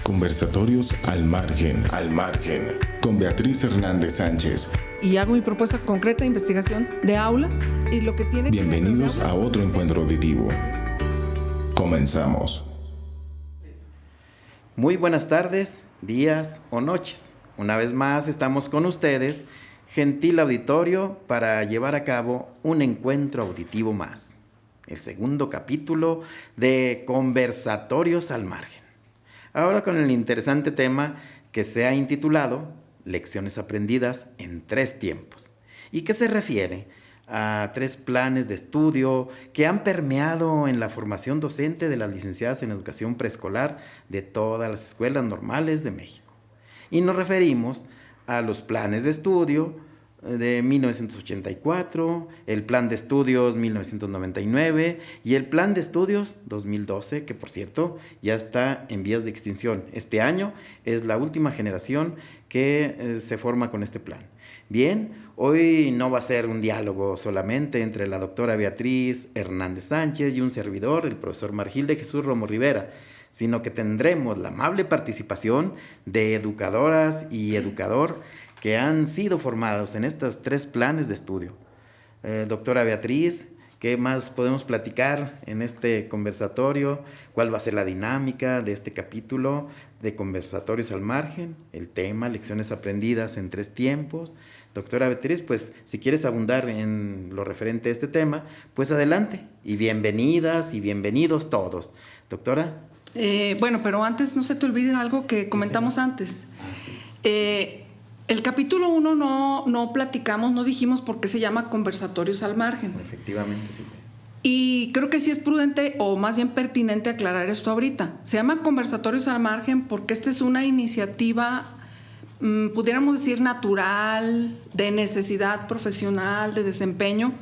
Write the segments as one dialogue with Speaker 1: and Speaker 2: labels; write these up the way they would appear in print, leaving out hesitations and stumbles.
Speaker 1: Conversatorios al margen, con Beatriz Hernández Sánchez.
Speaker 2: Y hago mi propuesta concreta de investigación de aula y lo que tiene.
Speaker 1: Bienvenidos a otro encuentro auditivo. Comenzamos.
Speaker 3: Muy buenas tardes, días o noches. Una vez más estamos con ustedes, gentil auditorio, para llevar a cabo un encuentro auditivo más. El segundo capítulo de Conversatorios al margen. Ahora con el interesante tema que se ha intitulado Lecciones aprendidas en 3 tiempos, y que se refiere a 3 planes de estudio que han permeado en la formación docente de las licenciadas en educación preescolar de todas las escuelas normales de México. Y nos referimos a los planes de estudio de 1984, el plan de estudios 1999 y el plan de estudios 2012, que por cierto ya está en vías de extinción. Este año es la última generación que se forma con este plan. Bien, hoy no va a ser un diálogo solamente entre la doctora Beatriz Hernández Sánchez y un servidor, el profesor Margil de Jesús Romo Rivera, sino que tendremos la amable participación de educadoras y educador que han sido formados en estos 3 planes de estudio. Doctora Beatriz, ¿qué más podemos platicar en este conversatorio? ¿Cuál va a ser la dinámica de este capítulo de Conversatorios al margen? El tema, lecciones aprendidas en 3 tiempos. Doctora Beatriz, pues si quieres abundar en lo referente a este tema, pues adelante. Y bienvenidas y bienvenidos todos. Doctora.
Speaker 2: Bueno, pero antes no se te olvide algo que comentamos antes. Sí. El capítulo 1 no platicamos, no dijimos por qué se llama Conversatorios al margen.
Speaker 3: Efectivamente, sí.
Speaker 2: Y creo que sí es prudente o más bien pertinente aclarar esto ahorita. Se llama Conversatorios al margen porque esta es una iniciativa, pudiéramos decir, natural, de necesidad profesional, de desempeño,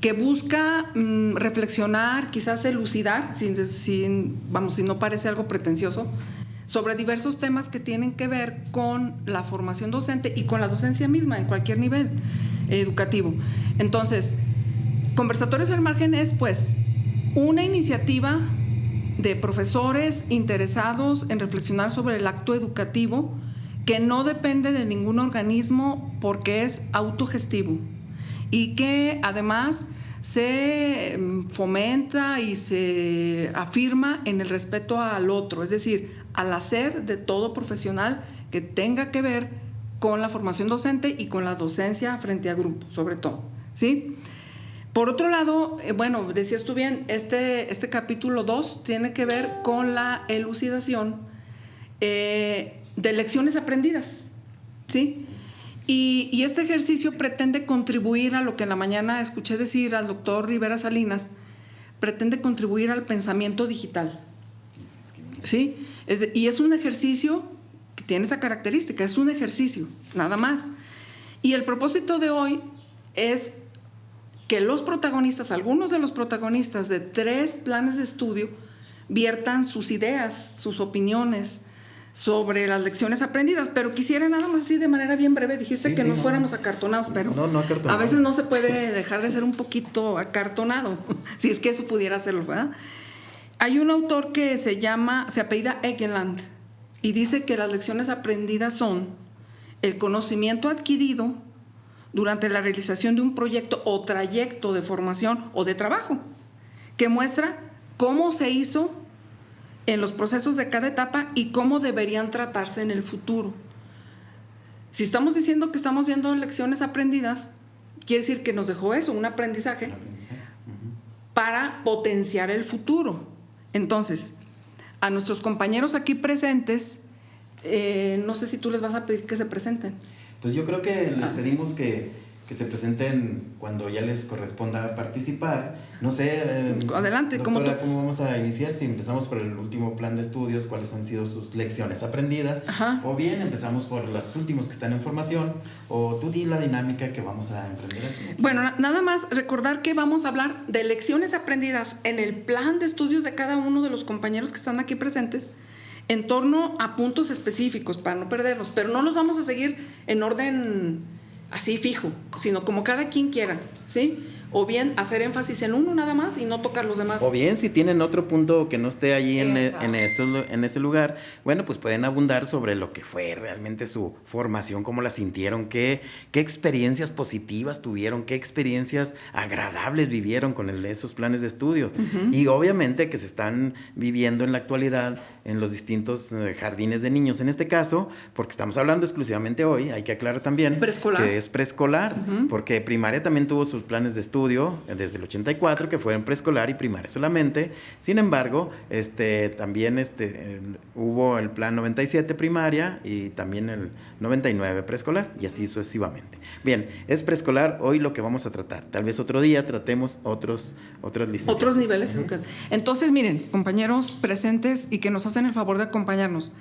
Speaker 2: que busca reflexionar, quizás elucidar, si no parece algo pretencioso, sobre diversos temas que tienen que ver con la formación docente y con la docencia misma en cualquier nivel educativo. Entonces, Conversatorios al margen es pues una iniciativa de profesores interesados en reflexionar sobre el acto educativo que no depende de ningún organismo porque es autogestivo y que además se fomenta y se afirma en el respeto al otro, es decir, al hacer de todo profesional que tenga que ver con la formación docente y con la docencia frente a grupos, sobre todo, ¿sí? Por otro lado, bueno, decías tú bien, este capítulo 2 tiene que ver con la elucidación de lecciones aprendidas, ¿sí? Y este ejercicio pretende contribuir a lo que en la mañana escuché decir al doctor Rivera Salinas, pretende contribuir al pensamiento digital, ¿sí? Y es un ejercicio que tiene esa característica, es un ejercicio, nada más. Y el propósito de hoy es que los protagonistas, algunos de los protagonistas de 3 planes de estudio, viertan sus ideas, sus opiniones sobre las lecciones aprendidas, pero quisiera nada más así de manera bien breve, dijiste que no fuéramos acartonados, pero
Speaker 3: no acartonado.
Speaker 2: A veces no se puede dejar de ser un poquito acartonado, si es que eso pudiera hacerlo, ¿verdad? Hay un autor que se apellida Egeland y dice que las lecciones aprendidas son el conocimiento adquirido durante la realización de un proyecto o trayecto de formación o de trabajo, que muestra cómo se hizo en los procesos de cada etapa y cómo deberían tratarse en el futuro. Si estamos diciendo que estamos viendo lecciones aprendidas, quiere decir que nos dejó eso, un aprendizaje para potenciar el futuro. Entonces, a nuestros compañeros aquí presentes, no sé si tú les vas a pedir que se presenten.
Speaker 3: Pues yo creo que les pedimos que se presenten cuando ya les corresponda participar. No sé,
Speaker 2: adelante,
Speaker 3: doctora, ¿cómo vamos a iniciar? Si empezamos por el último plan de estudios, ¿cuáles han sido sus lecciones aprendidas?
Speaker 2: Ajá.
Speaker 3: O bien empezamos por los últimos que están en formación, o tú di la dinámica que vamos a emprender aquí.
Speaker 2: Bueno, nada más recordar que vamos a hablar de lecciones aprendidas en el plan de estudios de cada uno de los compañeros que están aquí presentes, en torno a puntos específicos para no perderlos, pero no los vamos a seguir en orden así fijo, sino como cada quien quiera, ¿sí? o bien hacer énfasis en uno nada más y no tocar los demás.
Speaker 3: O bien, si tienen otro punto que no esté allí en ese lugar, bueno, pues pueden abundar sobre lo que fue realmente su formación, cómo la sintieron, qué experiencias positivas tuvieron, qué experiencias agradables vivieron con esos planes de estudio. Uh-huh. Y obviamente que se están viviendo en la actualidad en los distintos jardines de niños. En este caso, porque estamos hablando exclusivamente hoy, hay que aclarar también que es preescolar, uh-huh. porque primaria también tuvo sus planes de estudio desde el 84, que fueron preescolar y primaria solamente. Sin embargo, también hubo el plan 97 primaria y también el 99 preescolar, y así sucesivamente. Bien, es preescolar hoy lo que vamos a tratar. Tal vez otro día tratemos otras licenciaturas.
Speaker 2: Otros niveles educativos. Entonces, miren, compañeros presentes y que nos hacen el favor de acompañarnos.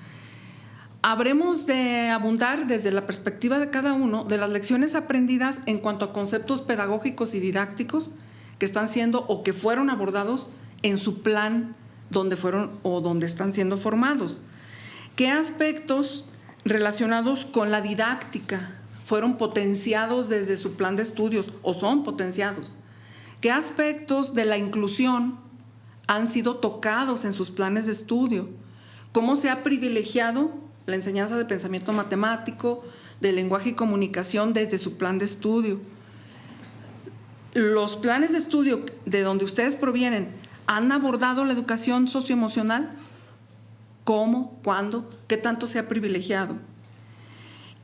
Speaker 2: Habremos de abundar desde la perspectiva de cada uno de las lecciones aprendidas en cuanto a conceptos pedagógicos y didácticos que están siendo o que fueron abordados en su plan donde fueron o donde están siendo formados. ¿Qué aspectos relacionados con la didáctica fueron potenciados desde su plan de estudios o son potenciados? ¿Qué aspectos de la inclusión han sido tocados en sus planes de estudio? ¿Cómo se ha privilegiado la enseñanza de pensamiento matemático, de lenguaje y comunicación desde su plan de estudio? ¿Los planes de estudio de donde ustedes provienen han abordado la educación socioemocional? ¿Cómo? ¿Cuándo? ¿Qué tanto se ha privilegiado?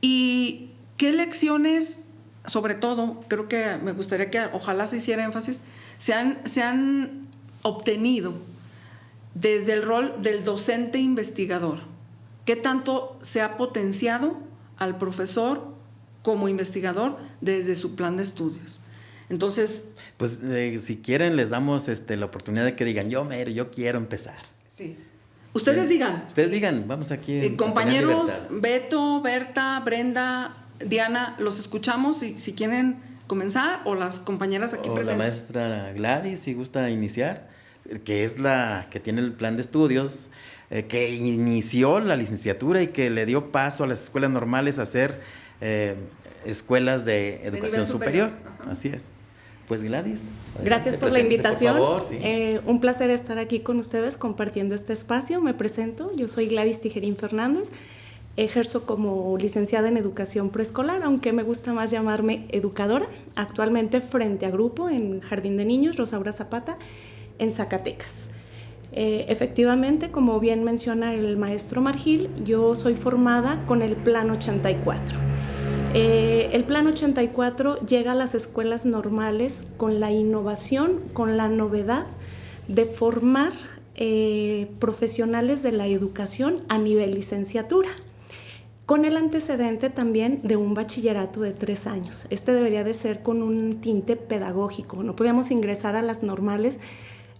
Speaker 2: ¿Y qué lecciones, sobre todo, creo que me gustaría que ojalá se hiciera énfasis, se han obtenido desde el rol del docente investigador? ¿Qué tanto se ha potenciado al profesor como investigador desde su plan de estudios? Entonces,
Speaker 3: pues si quieren les damos la oportunidad de que digan, yo quiero empezar.
Speaker 2: Sí. Ustedes digan.
Speaker 3: Ustedes digan, vamos aquí.
Speaker 2: Compañeros, Beto, Berta, Brenda, Diana, los escuchamos si quieren comenzar, o las compañeras aquí presentes.
Speaker 3: O la maestra Gladys, si gusta iniciar, que es la que tiene el plan de estudios, que inició la licenciatura y que le dio paso a las escuelas normales a ser escuelas de educación superior. Así es. Pues Gladys.
Speaker 4: Gracias por la invitación.
Speaker 3: Por favor, sí.
Speaker 4: Un placer estar aquí con ustedes compartiendo este espacio. Me presento, yo soy Gladys Tijerín Fernández. Ejerzo como licenciada en educación preescolar, aunque me gusta más llamarme educadora. Actualmente frente a grupo en Jardín de Niños Rosaura Zapata, en Zacatecas. Efectivamente, como bien menciona el maestro Margil, yo soy formada con el Plan 84. El Plan 84 llega a las escuelas normales con la innovación, con la novedad de formar profesionales de la educación a nivel licenciatura, con el antecedente también de un bachillerato de 3 años. Este debería de ser con un tinte pedagógico. No podíamos ingresar a las normales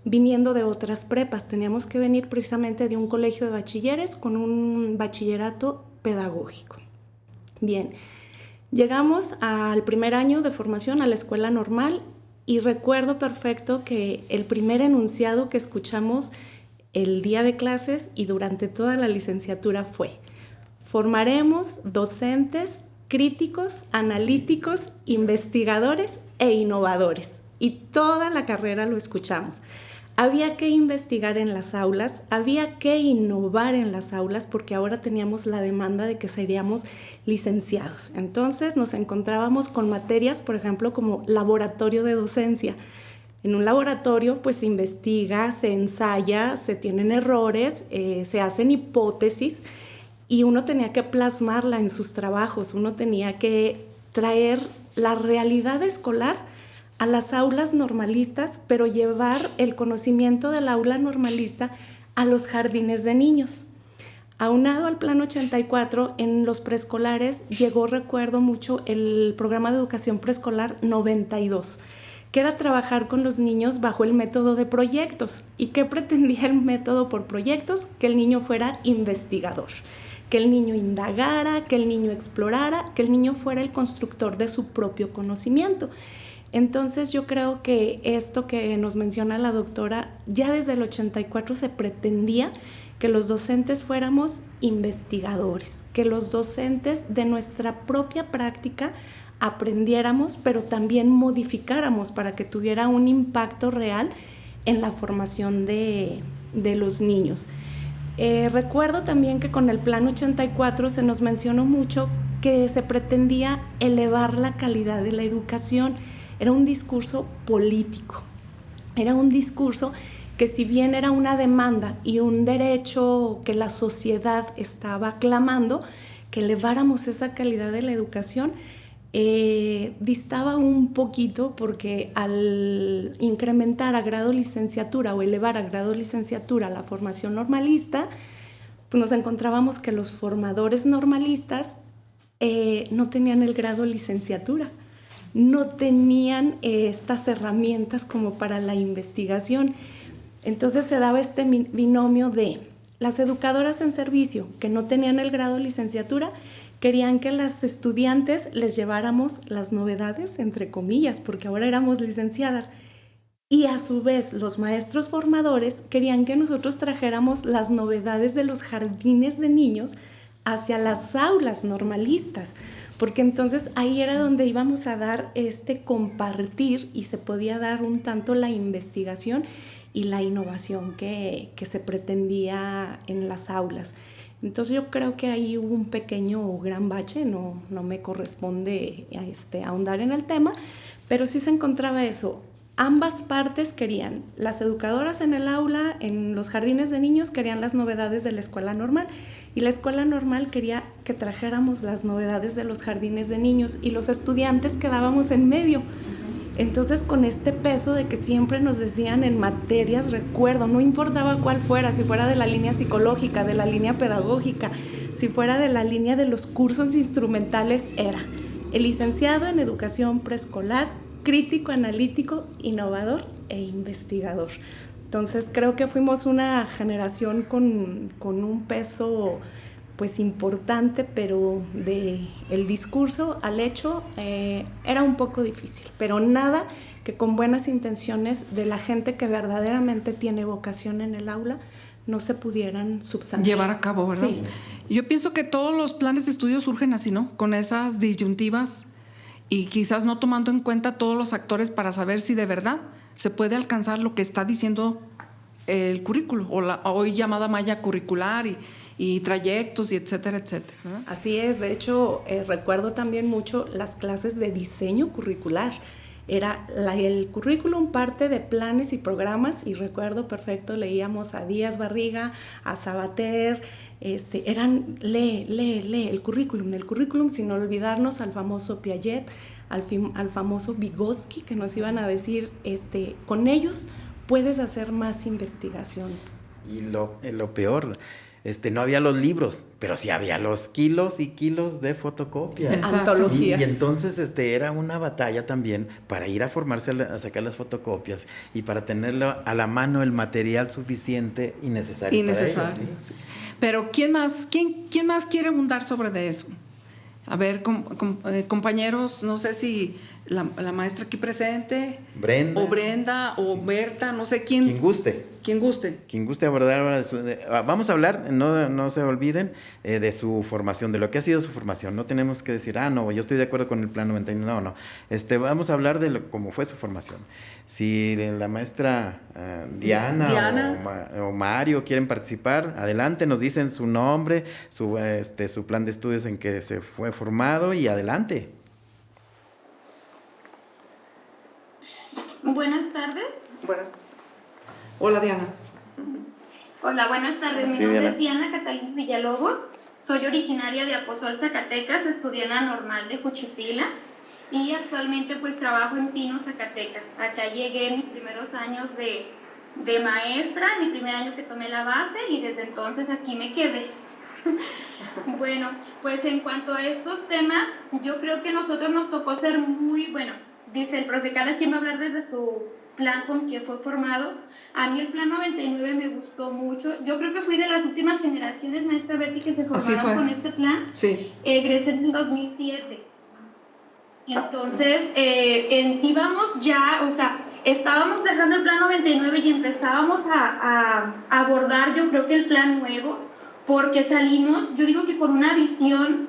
Speaker 4: viniendo de otras prepas, teníamos que venir precisamente de un colegio de bachilleres con un bachillerato pedagógico. Bien, llegamos al primer año de formación a la escuela normal y recuerdo perfecto que el primer enunciado que escuchamos el día de clases y durante toda la licenciatura fue: formaremos docentes críticos, analíticos, investigadores e innovadores. Y toda la carrera lo escuchamos. Había que investigar en las aulas, había que innovar en las aulas porque ahora teníamos la demanda de que seríamos licenciados. Entonces nos encontrábamos con materias, por ejemplo, como laboratorio de docencia. En un laboratorio pues se investiga, se ensaya, se tienen errores, se hacen hipótesis y uno tenía que plasmarla en sus trabajos, uno tenía que traer la realidad escolar a las aulas normalistas, pero llevar el conocimiento del aula normalista a los jardines de niños. Aunado al Plan 84, en los preescolares llegó, recuerdo mucho, el programa de educación preescolar 92, que era trabajar con los niños bajo el método de proyectos. ¿Y qué pretendía el método por proyectos? Que el niño fuera investigador, que el niño indagara, que el niño explorara, que el niño fuera el constructor de su propio conocimiento. Entonces yo creo que esto que nos menciona la doctora, ya desde el 84 se pretendía que los docentes fuéramos investigadores, que los docentes de nuestra propia práctica aprendiéramos, pero también modificáramos para que tuviera un impacto real en la formación de los niños. Recuerdo también que con el Plan 84 se nos mencionó mucho que se pretendía elevar la calidad de la educación. Era un discurso político, era un discurso que, si bien era una demanda y un derecho que la sociedad estaba clamando, que eleváramos esa calidad de la educación, distaba un poquito, porque al incrementar a grado licenciatura o elevar a grado licenciatura la formación normalista, pues nos encontrábamos que los formadores normalistas no tenían el grado licenciatura, no tenían estas herramientas como para la investigación. Entonces se daba este binomio de las educadoras en servicio, que no tenían el grado licenciatura, querían que las estudiantes les lleváramos las novedades, entre comillas, porque ahora éramos licenciadas. Y a su vez, los maestros formadores querían que nosotros trajéramos las novedades de los jardines de niños hacia las aulas normalistas, porque entonces ahí era donde íbamos a dar este compartir y se podía dar un tanto la investigación y la innovación que se pretendía en las aulas. Entonces yo creo que ahí hubo un pequeño o gran bache, no me corresponde ahondar en el tema, pero sí se encontraba eso. Ambas partes querían, las educadoras en el aula, en los jardines de niños, querían las novedades de la escuela normal, y la escuela normal quería que trajéramos las novedades de los jardines de niños, y los estudiantes quedábamos en medio. Entonces, con este peso de que siempre nos decían en materias, recuerdo, no importaba cuál fuera, si fuera de la línea psicológica, de la línea pedagógica, si fuera de la línea de los cursos instrumentales, era el licenciado en educación preescolar, crítico, analítico, innovador e investigador. Entonces creo que fuimos una generación con un peso pues importante, pero de el discurso al hecho era un poco difícil, pero nada que con buenas intenciones de la gente que verdaderamente tiene vocación en el aula no se pudieran subsanar.
Speaker 2: Llevar a cabo, ¿verdad?
Speaker 4: Sí.
Speaker 2: Yo pienso que todos los planes de estudio surgen así, ¿no? Con esas disyuntivas y quizás no tomando en cuenta todos los actores para saber si de verdad se puede alcanzar lo que está diciendo el currículo o la hoy llamada malla curricular y trayectos y etcétera, etcétera, ¿verdad?
Speaker 4: Así es, de hecho recuerdo también mucho las clases de diseño curricular. Era el currículum parte de planes y programas, y recuerdo perfecto, leíamos a Díaz Barriga, a Sabater, eran lee el currículum, sin olvidarnos al famoso Piaget, al famoso Vygotsky, que nos iban a decir, con ellos puedes hacer más investigación.
Speaker 3: Y lo peor, no había los libros, pero sí había los kilos y kilos de fotocopias.
Speaker 2: Exacto.
Speaker 4: Antologías.
Speaker 3: Y entonces era una batalla también para ir a formarse a sacar las fotocopias y para tenerlo a la mano el material suficiente y necesario. Para ello, ¿sí?
Speaker 2: Pero ¿quién más quiere abundar sobre de eso? A ver, compañeros, no sé si la maestra aquí presente, Brenda o Berta, no sé quién.
Speaker 3: Quien guste.
Speaker 2: Quien guste.
Speaker 3: Quien guste abordar ahora vamos a hablar, no se olviden, de su formación, de lo que ha sido su formación. No tenemos que decir, no, yo estoy de acuerdo con el plan 99, no. Vamos a hablar de cómo fue su formación. Si la maestra Diana. O Mario quieren participar, adelante, nos dicen su nombre, su plan de estudios en que se fue formado, y adelante.
Speaker 5: Buenas tardes.
Speaker 2: Hola, Diana.
Speaker 5: Hola, buenas tardes.
Speaker 3: Sí,
Speaker 5: Mi nombre
Speaker 3: Diana.
Speaker 5: es Diana Catalina Villalobos. Soy originaria de Aposol, Zacatecas. Estudié en la normal de Juchipila y actualmente pues trabajo en Pino, Zacatecas. Acá llegué en mis primeros años de maestra, mi primer año que tomé la base, y desde entonces aquí me quedé. Bueno, pues en cuanto a estos temas, yo creo que a nosotros nos tocó ser muy, dice el profe, cada quien va a hablar desde su plan con que fue formado. A mí el plan 99 me gustó mucho. Yo creo que fui de las últimas generaciones, maestra Betty, que se formaron con este plan.
Speaker 2: Sí.
Speaker 5: Egresé en el 2007. Entonces, íbamos ya, estábamos dejando el plan 99 y empezábamos a abordar, yo creo que el plan nuevo, porque salimos, yo digo que con una visión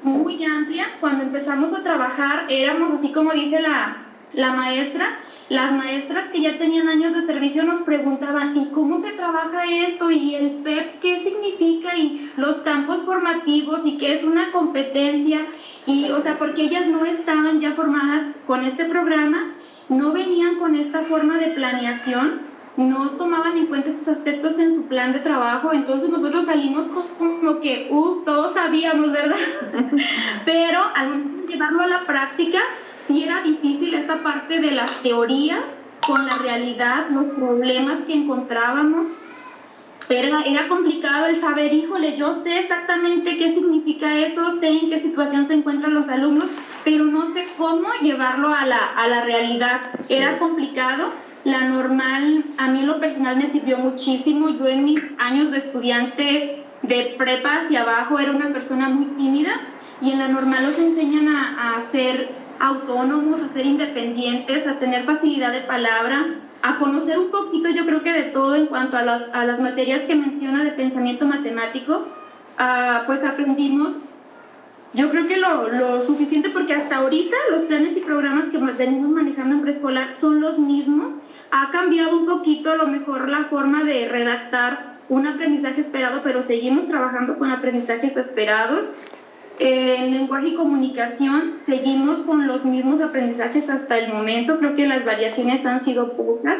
Speaker 5: muy amplia. Cuando empezamos a trabajar éramos así como dice la maestra. Las maestras que ya tenían años de servicio nos preguntaban, ¿y cómo se trabaja esto? ¿Y el PEP qué significa? ¿Y los campos formativos? ¿Y qué es una competencia? Y, o sea, porque ellas no estaban ya formadas con este programa, no venían con esta forma de planeación, no tomaban en cuenta esos aspectos en su plan de trabajo. Entonces nosotros salimos como que, todos sabíamos, ¿verdad? Pero al momento de llevarlo a la práctica, sí era difícil esta parte de las teorías con la realidad, los problemas que encontrábamos. Era complicado el saber, híjole, yo sé exactamente qué significa eso, sé en qué situación se encuentran los alumnos, pero no sé cómo llevarlo a la realidad. Sí. Era complicado. La normal, a mí en lo personal me sirvió muchísimo. Yo en mis años de estudiante de prepa hacia abajo era una persona muy tímida, y en la normal los enseñan a ser autónomos, a ser independientes, a tener facilidad de palabra, a conocer un poquito, yo creo que de todo en cuanto a las materias que menciona de pensamiento matemático. Pues aprendimos, yo creo que lo suficiente, porque hasta ahorita los planes y programas que venimos manejando en preescolar son los mismos. Ha cambiado un poquito a lo mejor la forma de redactar un aprendizaje esperado, pero seguimos trabajando con aprendizajes esperados. En lenguaje y comunicación seguimos con los mismos aprendizajes hasta el momento. Creo que las variaciones han sido pocas.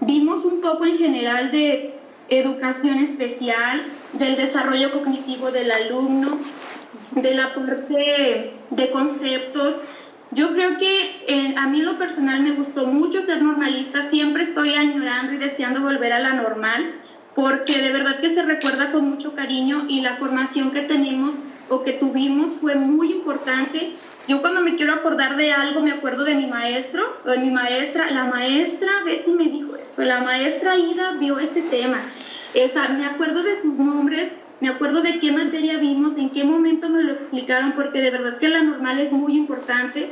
Speaker 5: Vimos un poco en general de educación especial, del desarrollo cognitivo del alumno, de la parte de conceptos. Yo creo que a mí en lo personal me gustó mucho ser normalista. Siempre estoy añorando y deseando volver a la normal, porque de verdad que se recuerda con mucho cariño, y la formación que tenemos o que tuvimos fue muy importante. Yo cuando me quiero acordar de algo me acuerdo de mi maestro o de mi maestra. La maestra Betty me dijo esto, la maestra Ida vio este tema. Me acuerdo de sus nombres, me acuerdo de qué materia vimos, en qué momento me lo explicaron, porque de verdad que la normal es muy importante.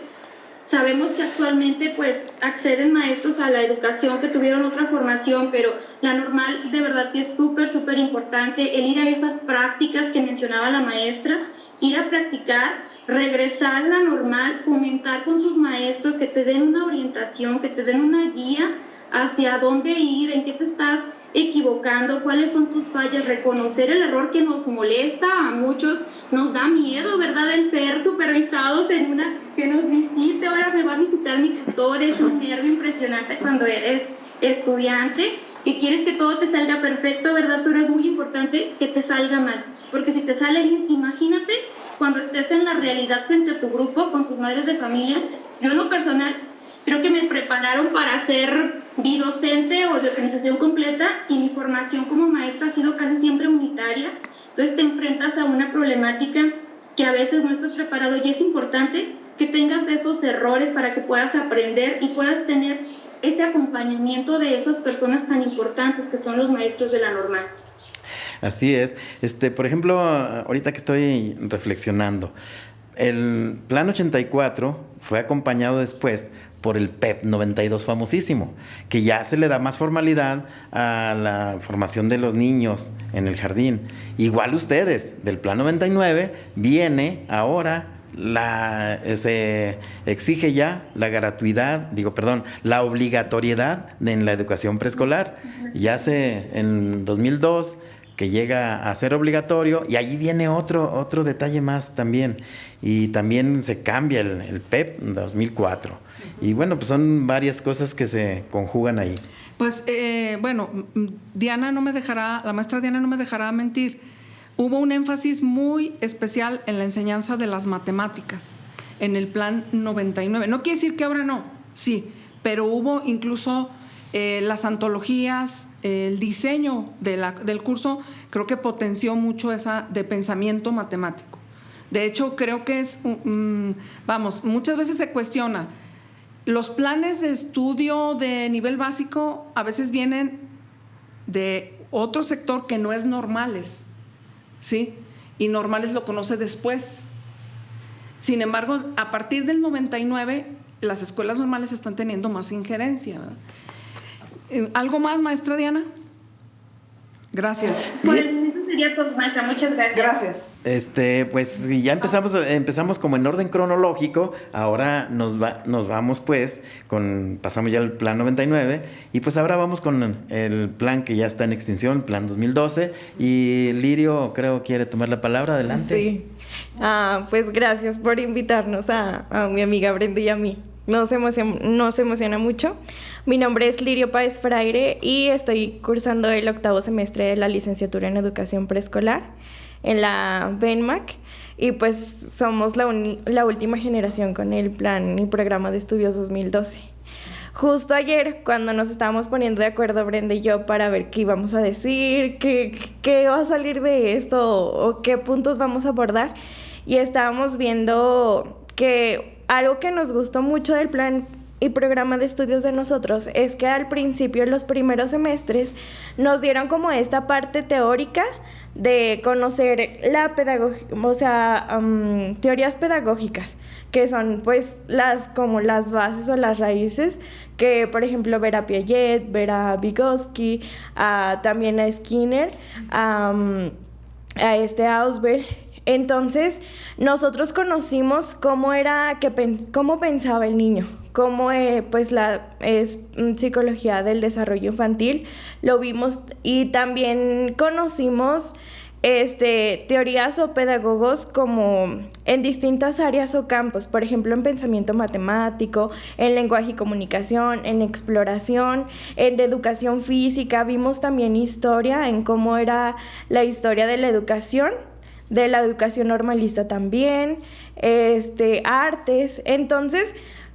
Speaker 5: Sabemos que actualmente pues acceden maestros a la educación que tuvieron otra formación, pero la normal de verdad que es súper, súper importante el ir a esas prácticas que mencionaba la maestra, ir a practicar, regresar a la normal, comentar con tus maestros, que te den una orientación, que te den una guía hacia dónde ir, en qué te estás equivocando, cuáles son tus fallas, reconocer el error que nos molesta. A muchos nos da miedo, ¿verdad?, el ser supervisados en una, que nos visite, ahora me va a visitar mi tutor. Es un nervio impresionante cuando eres estudiante y quieres que todo te salga perfecto, ¿verdad? Pero es muy importante que te salga mal, porque si te sale bien, imagínate cuando estés en la realidad frente a tu grupo, con tus madres de familia. Yo en lo personal creo que me prepararon para ser bidocente o de organización completa, y mi formación como maestra ha sido casi siempre unitaria. Entonces te enfrentas a una problemática que a veces no estás preparado, y es importante que tengas esos errores para que puedas aprender y puedas tener ese acompañamiento de esas personas tan importantes que son los maestros de la normal.
Speaker 3: Así es. Por ejemplo, ahorita que estoy reflexionando, el Plan 84 fue acompañado después por el PEP 92 famosísimo, que ya se le da más formalidad a la formación de los niños en el jardín. Igual ustedes, del Plan 99, viene ahora, se exige ya la gratuidad, la obligatoriedad en la educación preescolar. Ya en 2002 que llega a ser obligatorio, y allí viene otro detalle más también, y también se cambia el PEP 2004. Y bueno, pues son varias cosas que se conjugan ahí.
Speaker 2: Pues Diana no me dejará, la maestra Diana no me dejará mentir. Hubo un énfasis muy especial en la enseñanza de las matemáticas en el Plan 99. No quiere decir que ahora no, sí, pero hubo incluso las antologías, el diseño del curso, creo que potenció mucho esa de pensamiento matemático. De hecho, creo que es, muchas veces se cuestiona. Los planes de estudio de nivel básico a veces vienen de otro sector que no es normales, ¿sí? Y normales lo conoce después. Sin embargo, a partir del 99, las escuelas normales están teniendo más injerencia, ¿verdad? ¿Algo más, maestra Diana? Gracias.
Speaker 5: Por el momento sería todo, maestra. Muchas gracias.
Speaker 2: Gracias.
Speaker 3: Pues ya empezamos como en orden cronológico. Ahora nos vamos pues pasamos ya al plan 99 y pues ahora vamos con el plan que ya está en extinción, el plan 2012, y Lirio creo quiere tomar la palabra. Adelante.
Speaker 6: Sí. Pues gracias por invitarnos a mi amiga Brenda y a mí. Nos emociona mucho. Mi nombre es Lirio Páez Fraire y estoy cursando el 8º semestre de la licenciatura en educación preescolar en la BENMAC, y pues somos la última generación con el plan y programa de estudios 2012. Justo ayer, cuando nos estábamos poniendo de acuerdo Brenda y yo para ver qué íbamos a decir, qué va a salir de esto o qué puntos vamos a abordar, y estábamos viendo que algo que nos gustó mucho del plan y programa de estudios de nosotros es que al principio, en los primeros semestres, nos dieron como esta parte teórica de conocer la pedagogía, o sea, teorías pedagógicas, que son pues como las bases o las raíces, que por ejemplo ver a Piaget, ver a Vygotsky, también a Skinner, a Ausubel. Entonces, nosotros conocimos cómo pensaba el niño, cómo pues es psicología del desarrollo infantil, lo vimos, y también conocimos teorías o pedagogos como en distintas áreas o campos, por ejemplo en pensamiento matemático, en lenguaje y comunicación, en exploración, en educación física. Vimos también historia, en cómo era la historia de la educación normalista también, artes. Entonces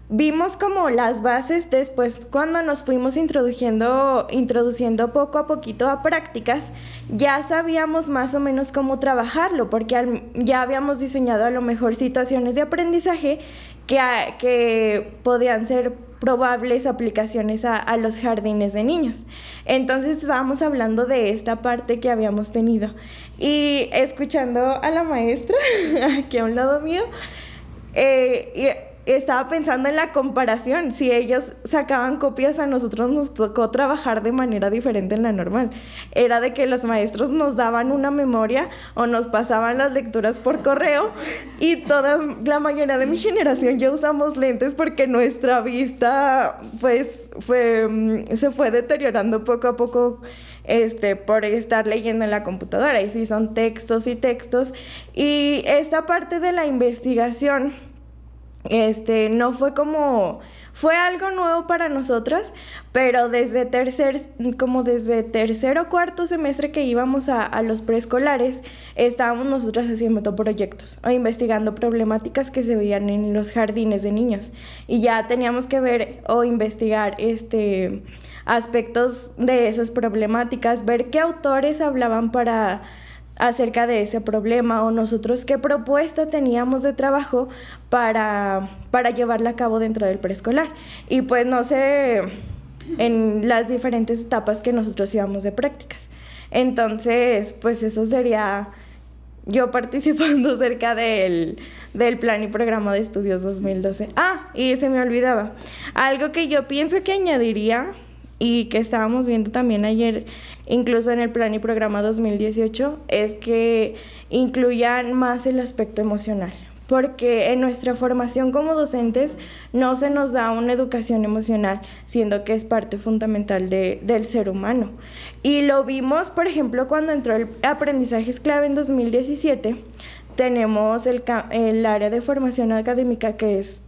Speaker 6: vimos como las bases. Después, cuando nos fuimos introduciendo poco a poquito a prácticas, ya sabíamos más o menos cómo trabajarlo, porque ya habíamos diseñado a lo mejor situaciones de aprendizaje que podían ser probables aplicaciones a los jardines de niños. Entonces estábamos hablando de esta parte que habíamos tenido, y escuchando a la maestra aquí a un lado mío, y estaba pensando en la comparación. Si ellos sacaban copias, a nosotros nos tocó trabajar de manera diferente en la normal. Era de que los maestros nos daban una memoria o nos pasaban las lecturas por correo, y la mayoría de mi generación ya usamos lentes porque nuestra vista pues se fue deteriorando poco a poco por estar leyendo en la computadora, y sí son textos y textos. Y esta parte de la investigación no fue algo nuevo para nosotras, pero desde tercer o cuarto semestre que íbamos a los preescolares, estábamos nosotras haciendo proyectos o investigando problemáticas que se veían en los jardines de niños, y ya teníamos que ver o investigar aspectos de esas problemáticas, ver qué autores hablaban acerca de ese problema, o nosotros qué propuesta teníamos de trabajo para llevarla a cabo dentro del preescolar. Y pues no sé, en las diferentes etapas que nosotros íbamos de prácticas. Entonces, pues eso sería yo participando cerca del plan y programa de estudios 2012. Y se me olvidaba, algo que yo pienso que añadiría, y que estábamos viendo también ayer, incluso en el plan y programa 2018, es que incluyan más el aspecto emocional, porque en nuestra formación como docentes no se nos da una educación emocional, siendo que es parte fundamental del ser humano. Y lo vimos, por ejemplo, cuando entró el aprendizaje es clave en 2017, tenemos el área de formación académica, que es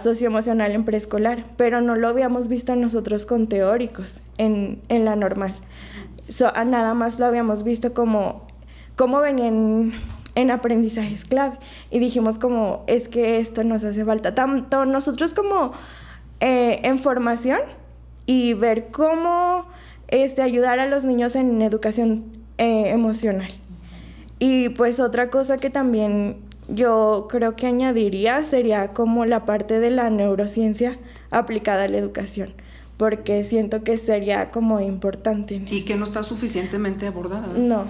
Speaker 6: socioemocional en preescolar, pero no lo habíamos visto nosotros con teóricos en la normal. Nada más lo habíamos visto como venían en aprendizajes clave, y dijimos como es que esto nos hace falta tanto nosotros como en formación, y ver cómo ayudar a los niños en educación emocional. Y pues otra cosa que también yo creo que añadiría sería como la parte de la neurociencia aplicada a la educación, porque siento que sería como importante.
Speaker 2: Y que no está suficientemente abordada, ¿no?
Speaker 6: No.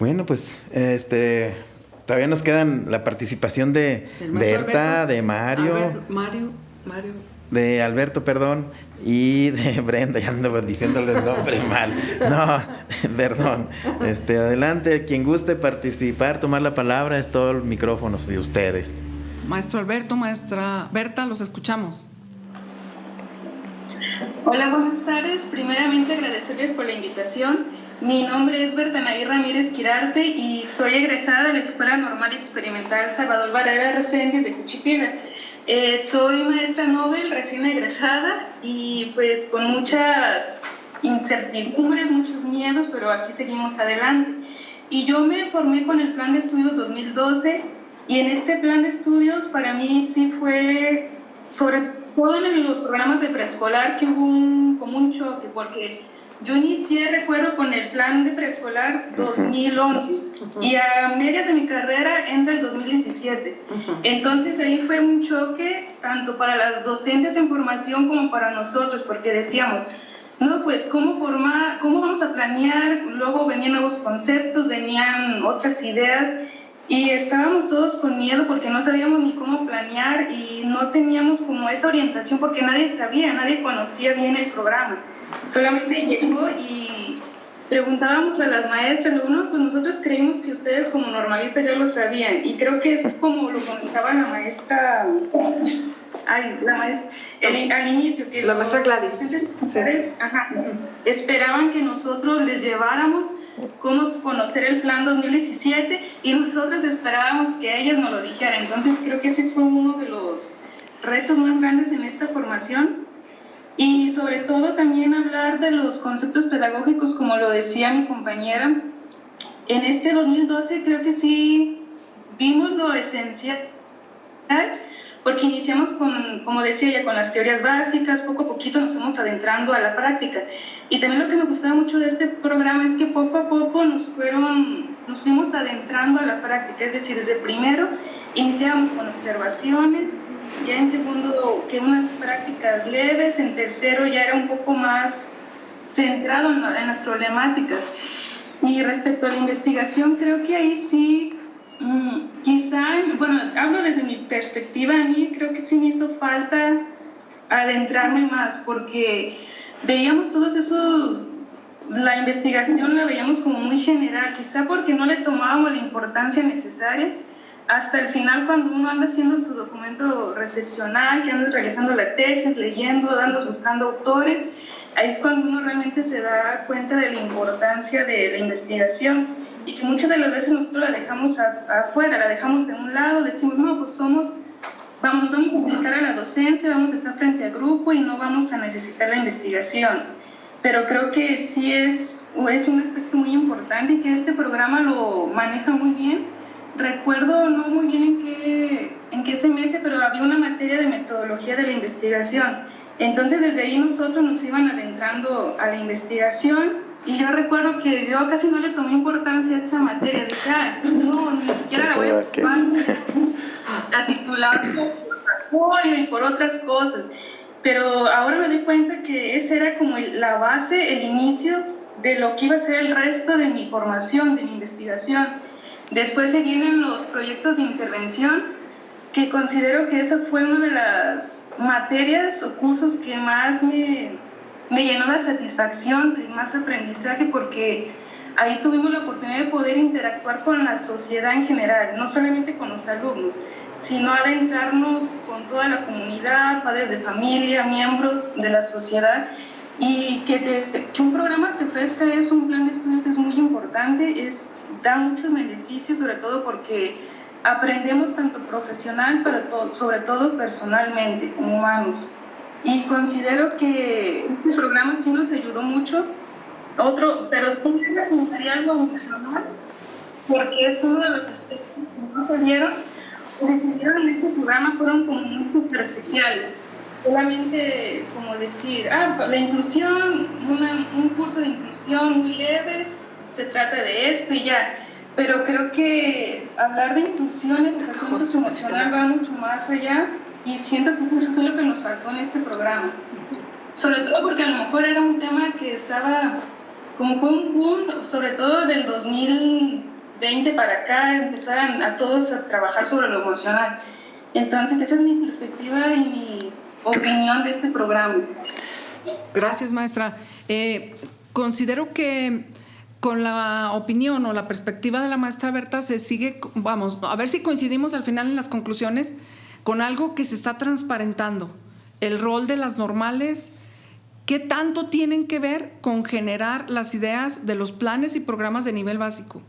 Speaker 3: Bueno, pues todavía nos quedan la participación de Berta, de Mario.
Speaker 2: A ver, Mario.
Speaker 3: de Alberto, perdón, y de Brenda, ya ando diciéndole el nombre mal. No, perdón. Adelante, quien guste participar, tomar la palabra, es todo el micrófono de ustedes.
Speaker 2: Maestro Alberto, maestra Berta, los escuchamos.
Speaker 7: Hola, buenas tardes. Primeramente agradecerles por la invitación. Mi nombre es Bertanaí Ramírez Quirarte y soy egresada de la Escuela Normal Experimental Salvador Varela Reséndiz de Juchipila. Soy maestra Nobel, recién egresada y pues con muchas incertidumbres, muchos miedos, pero aquí seguimos adelante. Y yo me formé con el Plan de Estudios 2012 y en este plan de estudios para mí sí fue, sobre todo en los programas de preescolar, que hubo como un choque, porque yo inicié, recuerdo, con el plan de preescolar 2011 y a medias de mi carrera entra el 2017. Entonces ahí fue un choque tanto para las docentes en formación como para nosotros, porque decíamos, no, pues ¿cómo vamos a planear? Luego venían nuevos conceptos, venían otras ideas y estábamos todos con miedo porque no sabíamos ni cómo planear y no teníamos como esa orientación porque nadie sabía, nadie conocía bien el programa. Solamente llegó y preguntábamos a las maestras, no, pues nosotros creímos que ustedes como normalistas ya lo sabían y creo que es como lo comentaba la maestra, al inicio, que
Speaker 2: la maestra Gladys.
Speaker 7: Sí. Esperaban que nosotros les lleváramos cómo conocer el plan 2017 y nosotros esperábamos que ellas nos lo dijeran. Entonces creo que ese fue uno de los retos más grandes en esta formación. Y sobre todo también hablar de los conceptos pedagógicos, como lo decía mi compañera. En este 2012 creo que sí vimos lo esencial, porque iniciamos con, como decía ella, con las teorías básicas, poco a poquito nos fuimos adentrando a la práctica. Y también lo que me gustaba mucho de este programa es que poco a poco nos fuimos adentrando a la práctica, es decir, desde primero iniciábamos con observaciones, ya en segundo que unas prácticas leves, en tercero ya era un poco más centrado en las problemáticas. Y respecto a la investigación, creo que ahí sí, quizá, bueno, hablo desde mi perspectiva, a mí creo que sí me hizo falta adentrarme más, porque veíamos todos esos, la investigación la veíamos como muy general, quizá porque no le tomábamos la importancia necesaria. Hasta el final, cuando uno anda haciendo su documento recepcional, que andas realizando la tesis, leyendo, buscando autores, ahí es cuando uno realmente se da cuenta de la importancia de la investigación y que muchas de las veces nosotros la dejamos afuera, la dejamos de un lado, decimos, no, pues nos vamos a dedicar a la docencia, vamos a estar frente al grupo y no vamos a necesitar la investigación. Pero creo que sí es un aspecto muy importante y que este programa lo maneja muy bien. Recuerdo no muy bien en qué semestre, pero había una materia de metodología de la investigación. Entonces desde ahí nosotros nos iban adentrando a la investigación y yo recuerdo que yo casi no le tomé importancia a esa materia. Dije, no, ni siquiera la voy a ocupar a titular por portafolio y por otras cosas. Pero ahora me doy cuenta que esa era como la base, el inicio de lo que iba a ser el resto de mi formación, de mi investigación. Después se vienen los proyectos de intervención, que considero que esa fue una de las materias o cursos que más me llenó de satisfacción, de más aprendizaje, porque ahí tuvimos la oportunidad de poder interactuar con la sociedad en general, no solamente con los alumnos, sino adentrarnos con toda la comunidad, padres de familia, miembros de la sociedad, y que un programa te ofrezca un plan de estudios es muy importante, da muchos beneficios, sobre todo porque aprendemos tanto profesional, pero sobre todo personalmente, como humanos. Y considero que este programa sí nos ayudó mucho. Pero sí me gustaría algo adicional, porque es uno de los aspectos que no se dieron, o si se dieron en este programa fueron como muy superficiales. Solamente como decir, la inclusión, un curso de inclusión muy leve, se trata de esto y ya. Pero creo que hablar de inclusión, educación socioemocional va mucho más allá y siento que eso es lo que nos faltó en este programa. Sobre todo porque a lo mejor era un tema que estaba, como fue un boom, sobre todo del 2020 para acá, empezaron a todos a trabajar sobre lo emocional. Entonces esa es mi perspectiva y opinión de este programa.
Speaker 2: Gracias, maestra. Considero que con la opinión o la perspectiva de la maestra Berta se sigue, vamos, a ver si coincidimos al final en las conclusiones con algo que se está transparentando. El rol de las normales, ¿qué tanto tienen que ver con generar las ideas de los planes y programas de nivel básico?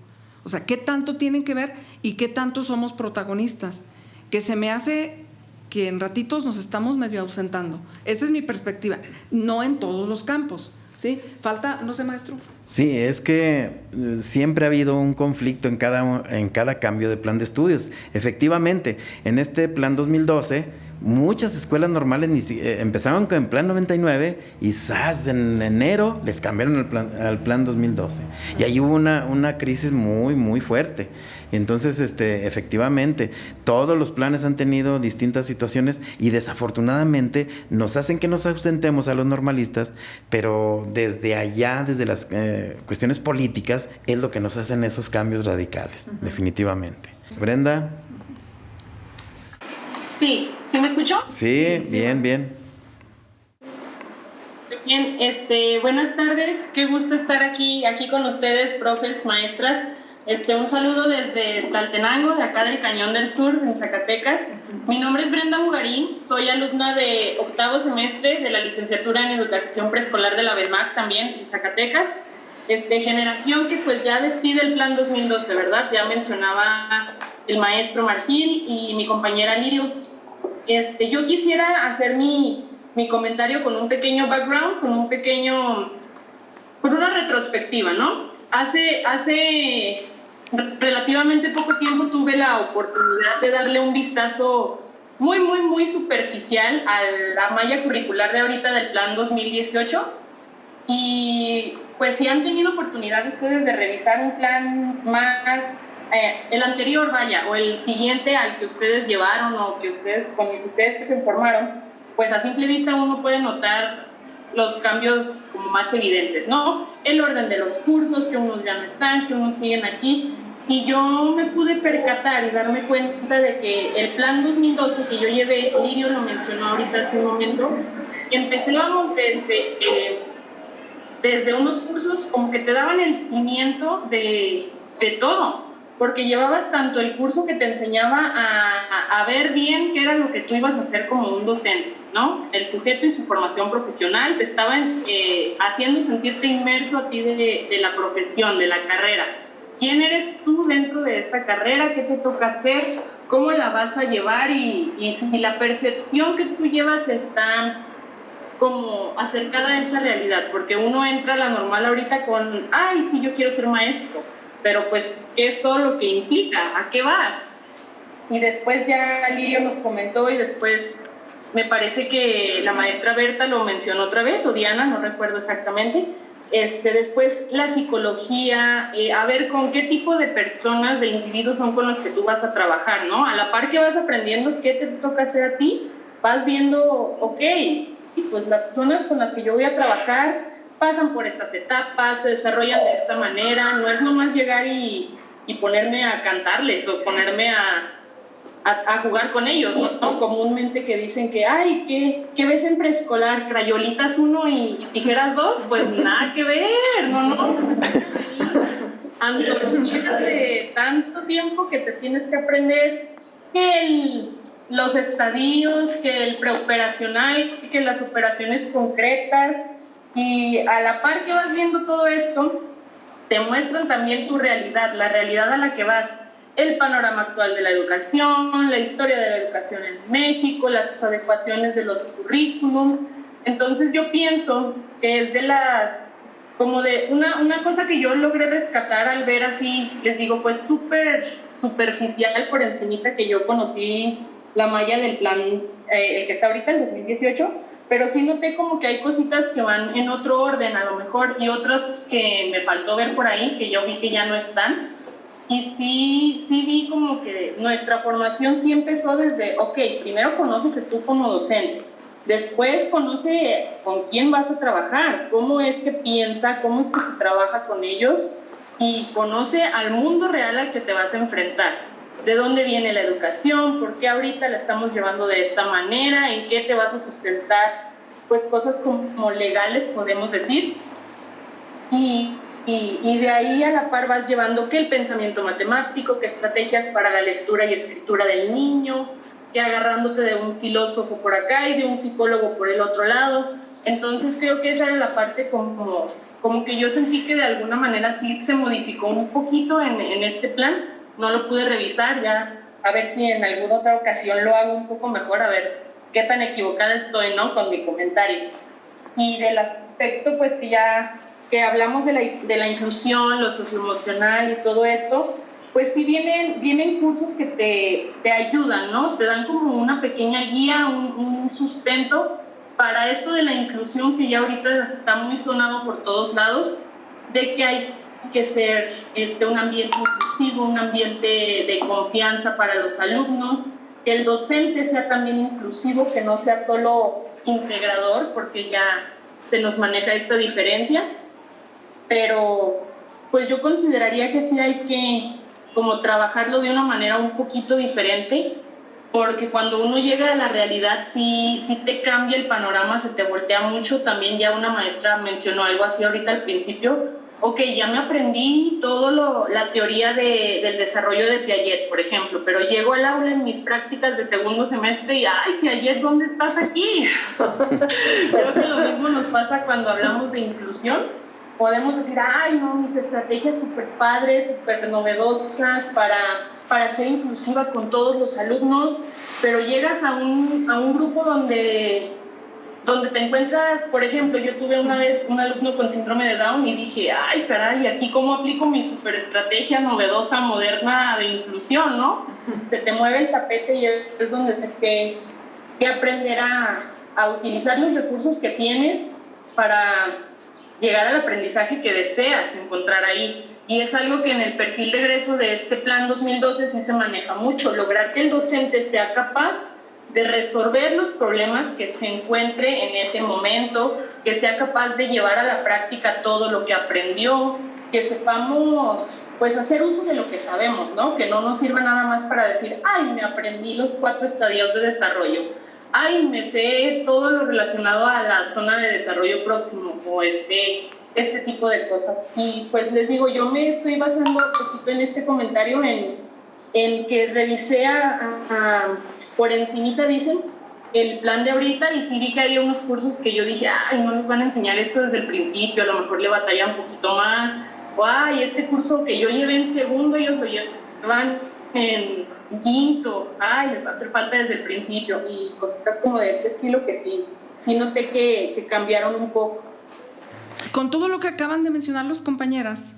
Speaker 2: O sea, ¿qué tanto tienen que ver y qué tanto somos protagonistas? Que se me hace que en ratitos nos estamos medio ausentando. Esa es mi perspectiva, no en todos los campos. ¿Sí? Falta, no sé, maestro.
Speaker 3: Sí, es que siempre ha habido un conflicto en cada cambio de plan de estudios. Efectivamente, en este plan 2012, muchas escuelas normales empezaron con el plan 99 y ¡zas! En enero les cambiaron al plan 2012. Y ahí hubo una crisis muy, muy fuerte. Entonces, efectivamente, todos los planes han tenido distintas situaciones y desafortunadamente nos hacen que nos ausentemos a los normalistas, pero desde allá, desde las cuestiones políticas, es lo que nos hacen esos cambios radicales, definitivamente. Brenda.
Speaker 7: Sí, ¿sí me escuchó?
Speaker 3: Sí, bien.
Speaker 7: Bien, buenas tardes, qué gusto estar aquí con ustedes, profes, maestras. Un saludo desde Tlaltenango, de acá del Cañón del Sur, en Zacatecas. Mi nombre es Brenda Mugarín, soy alumna de 8º semestre de la licenciatura en Educación Preescolar de la BEMAC, también en Zacatecas. Generación que pues ya despide el plan 2012, ¿verdad? Ya mencionaba el maestro Margil y mi compañera Lirio. Yo quisiera hacer mi comentario con un pequeño background, con una retrospectiva, ¿no? Hace relativamente poco tiempo tuve la oportunidad de darle un vistazo muy, muy, muy superficial a la malla curricular de ahorita del plan 2018 y pues si han tenido oportunidad ustedes de revisar un plan más, el anterior vaya, o el siguiente al que ustedes llevaron o con el que ustedes se informaron, pues a simple vista uno puede notar los cambios como más evidentes, ¿no? El orden de los cursos, que unos ya no están, que unos siguen aquí. Y yo me pude percatar y darme cuenta de que el plan 2012 que yo llevé, Lirio lo mencionó ahorita hace un momento, empezábamos desde unos cursos como que te daban el cimiento de todo, porque llevabas tanto el curso que te enseñaba a ver bien qué era lo que tú ibas a hacer como un docente, ¿no? El sujeto y su formación profesional te estaban haciendo sentirte inmerso a ti de la profesión, de la carrera. ¿Quién eres tú dentro de esta carrera? ¿Qué te toca hacer? ¿Cómo la vas a llevar? Y si la percepción que tú llevas está como acercada a esa realidad, porque uno entra a la normal ahorita con, ay, sí, yo quiero ser maestro, pero pues, ¿qué es todo lo que implica? ¿A qué vas? Y después ya Lirio nos comentó y después me parece que la maestra Berta lo mencionó otra vez, o Diana, no recuerdo exactamente. Después la psicología, a ver con qué tipo de personas, de individuos son con los que tú vas a trabajar, ¿no? A la par que vas aprendiendo qué te toca hacer a ti, vas viendo, ok, pues las personas con las que yo voy a trabajar pasan por estas etapas, se desarrollan de esta manera, no es nomás llegar y ponerme a cantarles o ponerme a jugar con ellos, ¿no? Comúnmente que dicen que, ay, ¿qué ves en preescolar? ¿Crayolitas 1 y tijeras 2? Pues nada que ver, no. Antologías de tanto tiempo que te tienes que aprender que los estadios, que el preoperacional, que las operaciones concretas, y a la par que vas viendo todo esto, te muestran también tu realidad, la realidad a la que vas, el panorama actual de la educación, la historia de la educación en México, las adecuaciones de los currículums. Entonces yo pienso que es de una cosa que yo logré rescatar al ver así, les digo, fue súper superficial por encimita que yo conocí la malla del plan, el que está ahorita, el 2018, pero sí noté como que hay cositas que van en otro orden a lo mejor y otras que me faltó ver por ahí, que yo vi que ya no están. Y sí vi como que nuestra formación sí empezó desde, ok, primero conócete tú como docente, después conoce con quién vas a trabajar, cómo es que piensa, cómo es que se trabaja con ellos y conoce al mundo real al que te vas a enfrentar. de dónde viene la educación, por qué ahorita la estamos llevando de esta manera, en qué te vas a sustentar, pues cosas como legales, podemos decir. Y de ahí a la par vas llevando que el pensamiento matemático, que estrategias para la lectura y escritura del niño, que agarrándote de un filósofo por acá y de un psicólogo por el otro lado. Entonces creo que esa era la parte como que yo sentí que de alguna manera sí se modificó un poquito en este plan. No lo pude revisar, ya a ver si en alguna otra ocasión lo hago un poco mejor, a ver qué tan equivocada estoy, ¿no?, con mi comentario. Y del aspecto, pues que hablamos de la inclusión, lo socioemocional y todo esto, pues sí vienen cursos que te ayudan, ¿no? Te dan como una pequeña guía, un sustento para esto de la inclusión que ya ahorita está muy sonado por todos lados, de que hay que ser un ambiente inclusivo, un ambiente de confianza para los alumnos, que el docente sea también inclusivo, que no sea solo integrador, porque ya se nos maneja esta diferencia, pero pues yo consideraría que sí hay que como trabajarlo de una manera un poquito diferente, porque cuando uno llega a la realidad sí te cambia el panorama, se te voltea mucho. También ya una maestra mencionó algo así ahorita al principio. Ok, ya me aprendí la teoría del desarrollo de Piaget, por ejemplo, pero llego al aula en mis prácticas de segundo semestre y ¡ay, Piaget, ¿dónde estás aquí? Creo que lo mismo nos pasa cuando hablamos de inclusión. Podemos decir, ¡ay, no, mis estrategias súper padres, súper novedosas para ser inclusiva con todos los alumnos! Pero llegas a un grupo donde te encuentras, por ejemplo, yo tuve una vez un alumno con síndrome de Down y dije, ay, caray, aquí cómo aplico mi superestrategia novedosa, moderna de inclusión, ¿no? Se te mueve el tapete y es donde tienes que aprender a utilizar los recursos que tienes para llegar al aprendizaje que deseas encontrar ahí. Y es algo que en el perfil de egreso de este plan 2012 sí se maneja mucho, lograr que el docente sea capaz de resolver los problemas que se encuentre en ese momento, que sea capaz de llevar a la práctica todo lo que aprendió, que sepamos pues hacer uso de lo que sabemos, ¿no? Que no nos sirva nada más para decir, ay, me aprendí los 4 estadios de desarrollo, ay, me sé todo lo relacionado a la zona de desarrollo próximo, o este tipo de cosas. Y pues les digo, yo me estoy basando un poquito en este comentario en que revisé por encimita, dicen, el plan de ahorita, y sí vi que hay unos cursos que yo dije, ay, no nos van a enseñar esto desde el principio, a lo mejor le batalla un poquito más, o ay, este curso que yo llevé en segundo, ellos lo llevan en quinto, ay, les va a hacer falta desde el principio, y cositas como de este estilo que sí noté que cambiaron un poco.
Speaker 2: Con todo lo que acaban de mencionar las compañeras,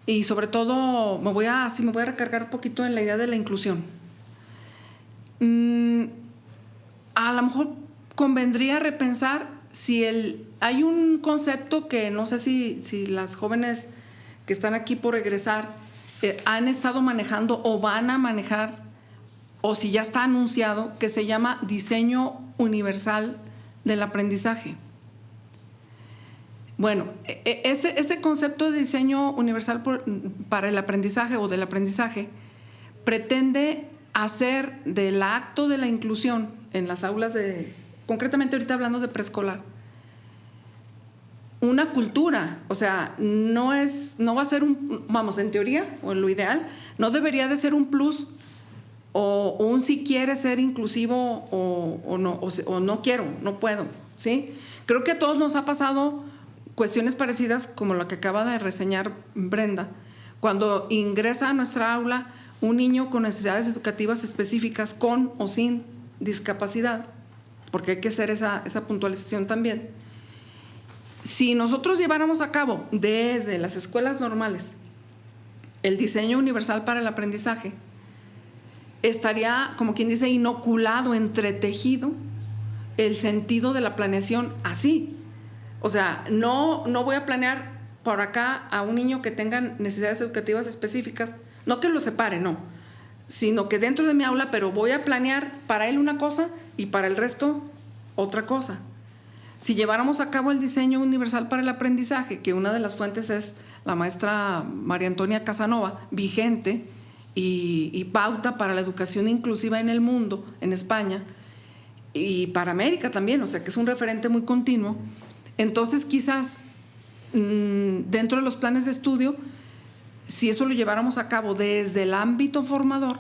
Speaker 2: y sobre todo me voy a recargar un poquito en la idea de la inclusión. A lo mejor convendría repensar si hay un concepto que no sé si las jóvenes que están aquí por egresar han estado manejando o van a manejar, o si ya está anunciado, que se llama diseño universal del aprendizaje. Bueno, ese concepto de diseño universal para el aprendizaje o del aprendizaje pretende hacer del acto de la inclusión en las aulas concretamente ahorita hablando de preescolar, una cultura. O sea, no va a ser en teoría, o en lo ideal, no debería de ser un plus o un si quiere ser inclusivo o no quiero, no puedo, ¿sí? Creo que a todos nos ha pasado cuestiones parecidas como la que acaba de reseñar Brenda, cuando ingresa a nuestra aula un niño con necesidades educativas específicas, con o sin discapacidad, porque hay que hacer esa puntualización también. Si nosotros lleváramos a cabo desde las escuelas normales el diseño universal para el aprendizaje, estaría, como quien dice, inoculado, entretejido el sentido de la planeación así. O sea, no voy a planear por acá a un niño que tenga necesidades educativas específicas, no que lo separe, no, sino que dentro de mi aula, pero voy a planear para él una cosa y para el resto otra cosa. Si lleváramos a cabo el diseño universal para el aprendizaje, que una de las fuentes es la maestra María Antonia Casanova, vigente y pauta para la educación inclusiva en el mundo, en España, y para América también, o sea que es un referente muy continuo. Entonces quizás dentro de los planes de estudio, si eso lo lleváramos a cabo desde el ámbito formador,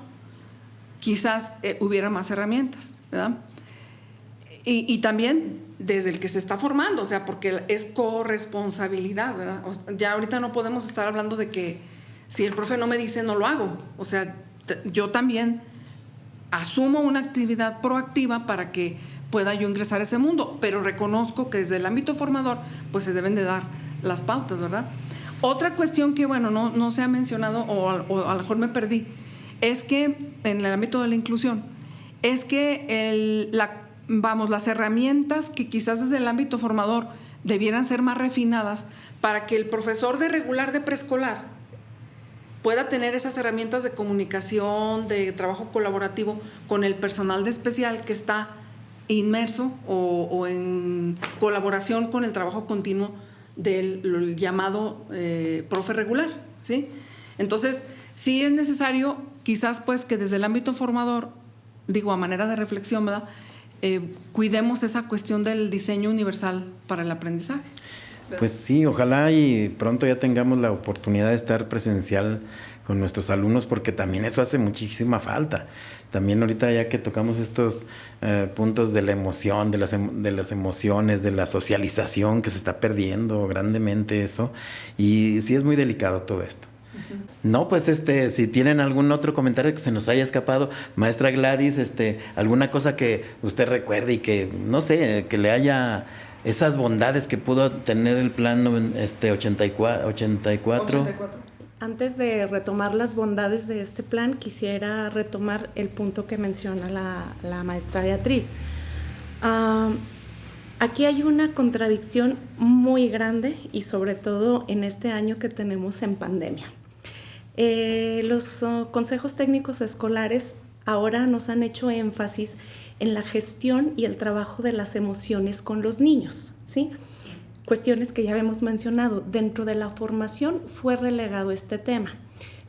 Speaker 2: quizás hubiera más herramientas, ¿verdad? Y también desde el que se está formando, o sea, porque es corresponsabilidad, ¿verdad? Ya ahorita no podemos estar hablando de que si el profe no me dice, no lo hago. O sea, yo también asumo una actividad proactiva para que pueda yo ingresar a ese mundo, pero reconozco que desde el ámbito formador pues se deben de dar las pautas, ¿verdad? Otra cuestión que, bueno, no se ha mencionado o a lo mejor me perdí, es que en el ámbito de la inclusión, es que las herramientas que quizás desde el ámbito formador debieran ser más refinadas para que el profesor de regular de preescolar pueda tener esas herramientas de comunicación, de trabajo colaborativo con el personal de especial que está inmerso o en colaboración con el trabajo continuo del llamado profe regular, ¿sí? Entonces, sí es necesario quizás pues que desde el ámbito formador, digo a manera de reflexión, ¿verdad? Cuidemos esa cuestión del diseño universal para el aprendizaje.
Speaker 3: Pues sí, ojalá y pronto ya tengamos la oportunidad de estar presencial con nuestros alumnos, porque también eso hace muchísima falta. También ahorita ya que tocamos estos puntos de la emoción, de las emociones, de la socialización, que se está perdiendo grandemente eso, y sí es muy delicado todo esto. No, pues si tienen algún otro comentario que se nos haya escapado, maestra Gladys, alguna cosa que usted recuerde y que, no sé, que le haya esas bondades que pudo tener el plan 84.
Speaker 4: Antes de retomar las bondades de este plan, quisiera retomar el punto que menciona la maestra Beatriz. Aquí hay una contradicción muy grande y sobre todo en este año que tenemos en pandemia. Los consejos técnicos escolares ahora nos han hecho énfasis en la gestión y el trabajo de las emociones con los niños, ¿sí? Cuestiones que ya hemos mencionado. Dentro de la formación fue relegado este tema.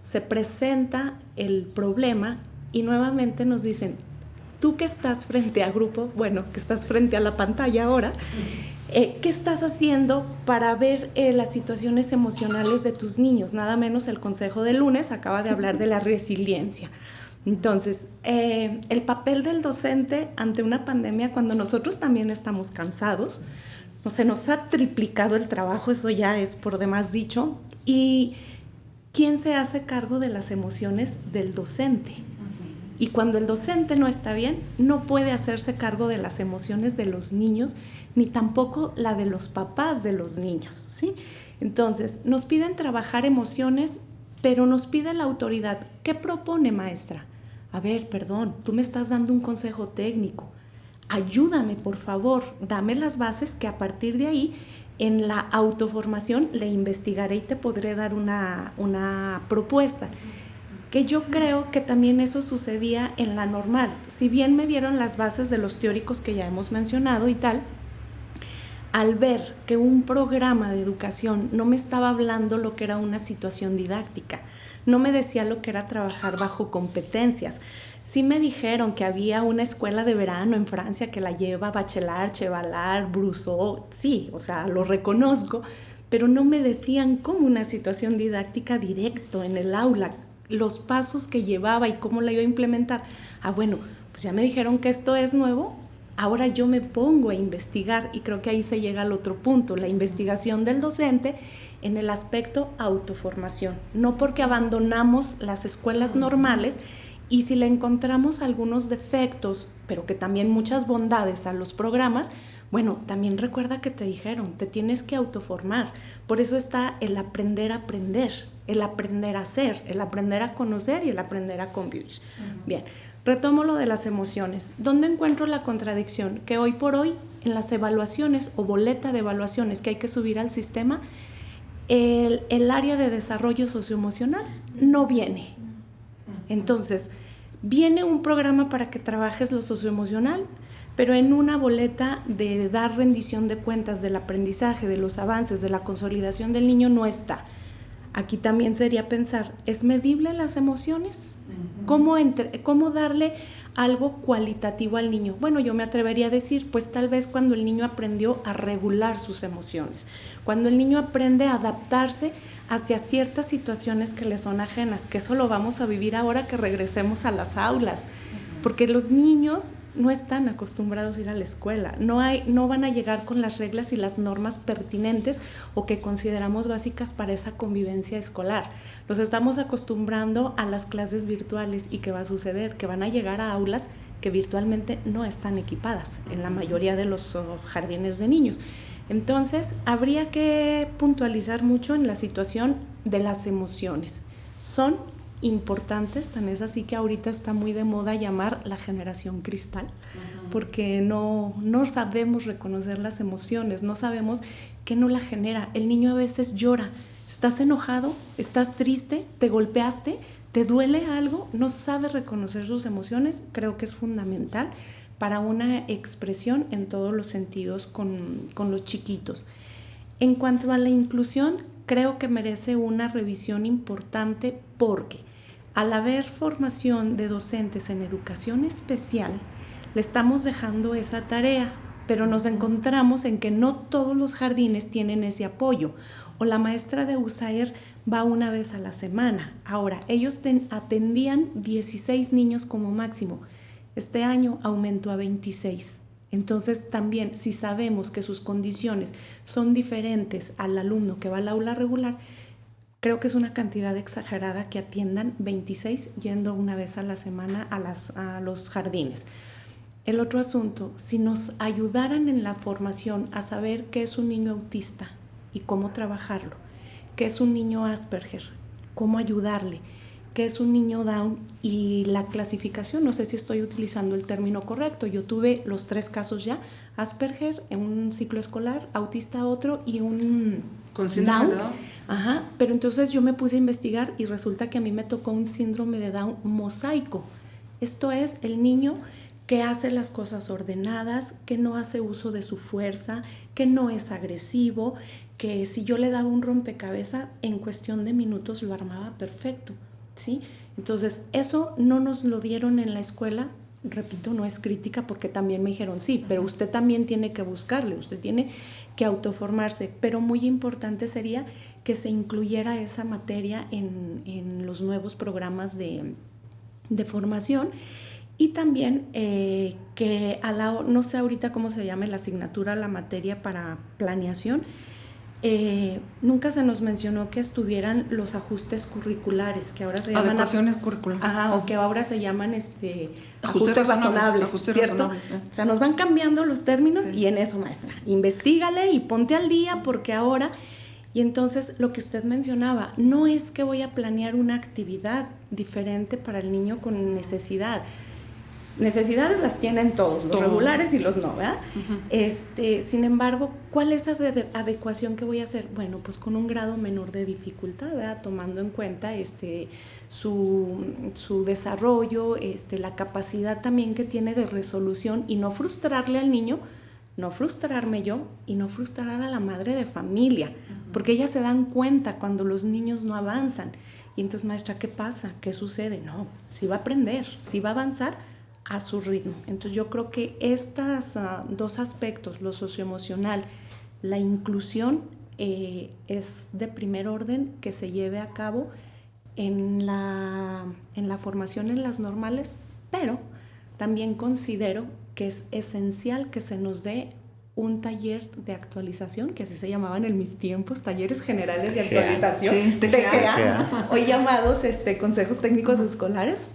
Speaker 4: Se presenta el problema y nuevamente nos dicen, tú que estás frente a grupo, bueno, que estás frente a la pantalla ahora, ¿qué estás haciendo para ver las situaciones emocionales de tus niños? Nada menos el consejo del lunes acaba de hablar de la resiliencia. Entonces, el papel del docente ante una pandemia, cuando nosotros también estamos cansados, se nos ha triplicado el trabajo, eso ya es por demás dicho, y ¿quién se hace cargo de las emociones del docente? Y cuando el docente no está bien, no puede hacerse cargo de las emociones de los niños, ni tampoco la de los papás de los niños, ¿sí? Entonces, nos piden trabajar emociones, pero nos pide la autoridad. ¿Qué propone, maestra? A ver, perdón, tú me estás dando un consejo técnico. Ayúdame, por favor, dame las bases que a partir de ahí, en la autoformación, le investigaré y te podré dar una propuesta. Que yo creo que también eso sucedía en la normal. Si bien me dieron las bases de los teóricos que ya hemos mencionado y tal, al ver que un programa de educación no me estaba hablando lo que era una situación didáctica, no me decía lo que era trabajar bajo competencias. Sí me dijeron que había una escuela de verano en Francia que la lleva Bachelard, Chevalard, Brousseau, sí, o sea, lo reconozco, pero no me decían cómo una situación didáctica directo en el aula, los pasos que llevaba y cómo la iba a implementar. Bueno, pues ya me dijeron que esto es nuevo, ahora yo me pongo a investigar y creo que ahí se llega al otro punto, la investigación del docente en el aspecto autoformación. No porque abandonamos las escuelas normales y si le encontramos algunos defectos, pero que también muchas bondades a los programas, bueno, también recuerda que te dijeron, te tienes que autoformar. Por eso está el aprender a aprender, el aprender a hacer, el aprender a conocer y el aprender a convivir. Bien, retomo lo de las emociones. ¿Dónde encuentro la contradicción? Que hoy por hoy, en las evaluaciones o boleta de evaluaciones que hay que subir al sistema, el área de desarrollo socioemocional no viene. Entonces, viene un programa para que trabajes lo socioemocional, pero en una boleta de dar rendición de cuentas del aprendizaje, de los avances, de la consolidación del niño no está. Aquí también sería pensar, ¿es medible las emociones? ¿Cómo darle algo cualitativo al niño? Bueno, yo me atrevería a decir, pues tal vez cuando el niño aprendió a regular sus emociones, cuando el niño aprende a adaptarse hacia ciertas situaciones que le son ajenas, que eso lo vamos a vivir ahora que regresemos a las aulas, porque los niños no están acostumbrados a ir a la escuela, no van a llegar con las reglas y las normas pertinentes o que consideramos básicas para esa convivencia escolar. Los estamos acostumbrando a las clases virtuales y ¿qué va a suceder? Que van a llegar a aulas que virtualmente no están equipadas en la mayoría de los jardines de niños. Entonces, habría que puntualizar mucho en la situación de las emociones. Son importantes, tan es así que ahorita está muy de moda llamar la generación cristal, porque no sabemos reconocer las emociones, no sabemos qué no la genera. El niño a veces llora, estás enojado, estás triste, te golpeaste, te duele algo, no sabe reconocer sus emociones. Creo que es fundamental para una expresión en todos los sentidos con los chiquitos. En cuanto a la inclusión, creo que merece una revisión importante porque al haber formación de docentes en educación especial, le estamos dejando esa tarea, pero nos encontramos en que no todos los jardines tienen ese apoyo, o la maestra de USAER va una vez a la semana. Ahora, ellos atendían 16 niños como máximo, este año aumentó a 26. Entonces también, si sabemos que sus condiciones son diferentes al alumno que va al aula regular, creo que es una cantidad exagerada que atiendan 26 yendo una vez a la semana a los jardines. El otro asunto, si nos ayudaran en la formación a saber qué es un niño autista y cómo trabajarlo, qué es un niño Asperger, cómo ayudarle, qué es un niño Down y la clasificación, no sé si estoy utilizando el término correcto, yo tuve los 3 casos ya, Asperger en un ciclo escolar, autista otro y un
Speaker 2: con síndrome de Down.
Speaker 4: Ajá, pero entonces yo me puse a investigar y resulta que a mí me tocó un síndrome de Down mosaico. Esto es el niño que hace las cosas ordenadas, que no hace uso de su fuerza, que no es agresivo, que si yo le daba un rompecabezas, en cuestión de minutos lo armaba perfecto, ¿sí? Entonces, eso no nos lo dieron en la escuela. Repito, no es crítica porque también me dijeron, sí, pero usted también tiene que buscarle, usted tiene que autoformarse, pero muy importante sería que se incluyera esa materia en los nuevos programas de formación y también que no sé ahorita cómo se llama la asignatura, la materia para planeación, nunca se nos mencionó que estuvieran los ajustes curriculares, que ahora se llaman
Speaker 2: adecuaciones curriculares.
Speaker 4: Ajá, o que ahora se llaman ajustes razonables, ¿cierto? O sea, nos van cambiando los términos y en eso, maestra, investígale y ponte al día porque ahora... Y entonces lo que usted mencionaba, no es que voy a planear una actividad diferente para el niño con necesidad. Necesidades las tienen todos, los regulares y los no, ¿verdad? Sin embargo, ¿cuál es esa adecuación que voy a hacer? Bueno, pues con un grado menor de dificultad, ¿verdad? Tomando en cuenta su desarrollo, la capacidad también que tiene de resolución y no frustrarle al niño, no frustrarme yo y no frustrar a la madre de familia, porque ellas se dan cuenta cuando los niños no avanzan. Y entonces, maestra, ¿qué pasa? ¿Qué sucede? No, sí va a aprender, sí va a avanzar a su ritmo. Entonces yo creo que estos 2 aspectos, lo socioemocional, la inclusión, es de primer orden que se lleve a cabo en la formación en las normales, pero también considero que es esencial que se nos dé un taller de actualización, que así se llamaban en mis tiempos, talleres generales de actualización,
Speaker 2: sí,
Speaker 4: TGA, hoy llamados consejos técnicos escolares.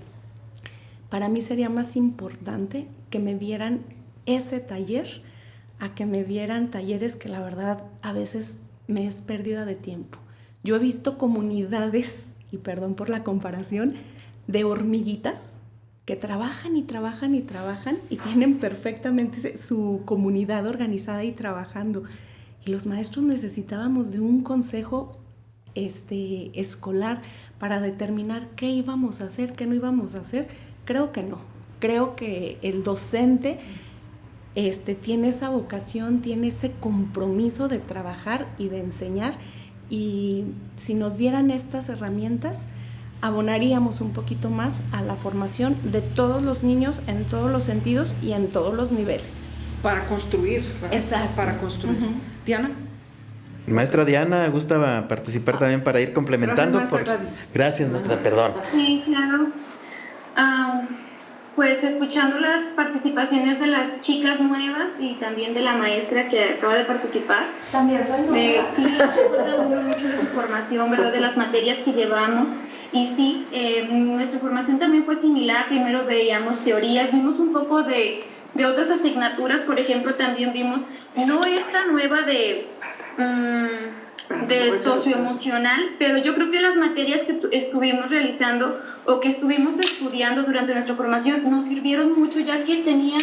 Speaker 4: Para mí sería más importante que me dieran ese taller a que me dieran talleres que la verdad a veces me es pérdida de tiempo. Yo he visto comunidades, y perdón por la comparación, de hormiguitas que trabajan y trabajan y trabajan y tienen perfectamente su comunidad organizada y trabajando. Y los maestros necesitábamos de un consejo escolar para determinar qué íbamos a hacer, qué no íbamos a hacer. Creo que no. Creo que el docente tiene esa vocación, tiene ese compromiso de trabajar y de enseñar y si nos dieran estas herramientas, abonaríamos un poquito más a la formación de todos los niños en todos los sentidos y en todos los niveles.
Speaker 2: Para construir, ¿verdad?
Speaker 4: Exacto.
Speaker 2: Para construir. Diana.
Speaker 3: Maestra Diana, ¿gusta participar también para ir complementando?
Speaker 2: Gracias, maestra Gladys.
Speaker 3: Gracias, maestra, perdón.
Speaker 5: Sí, claro. Pues escuchando las participaciones de las chicas nuevas y también de la maestra que acaba de participar.
Speaker 4: También soy nueva.
Speaker 5: Sí, me acuerdo mucho de su formación, ¿verdad? De las materias que llevamos. Y sí, nuestra formación también fue similar. Primero veíamos teorías, vimos un poco de otras asignaturas. Por ejemplo, también vimos, no esta nueva de socioemocional, pero yo creo que las materias que estuvimos realizando o que estuvimos estudiando durante nuestra formación nos sirvieron mucho, ya que tenían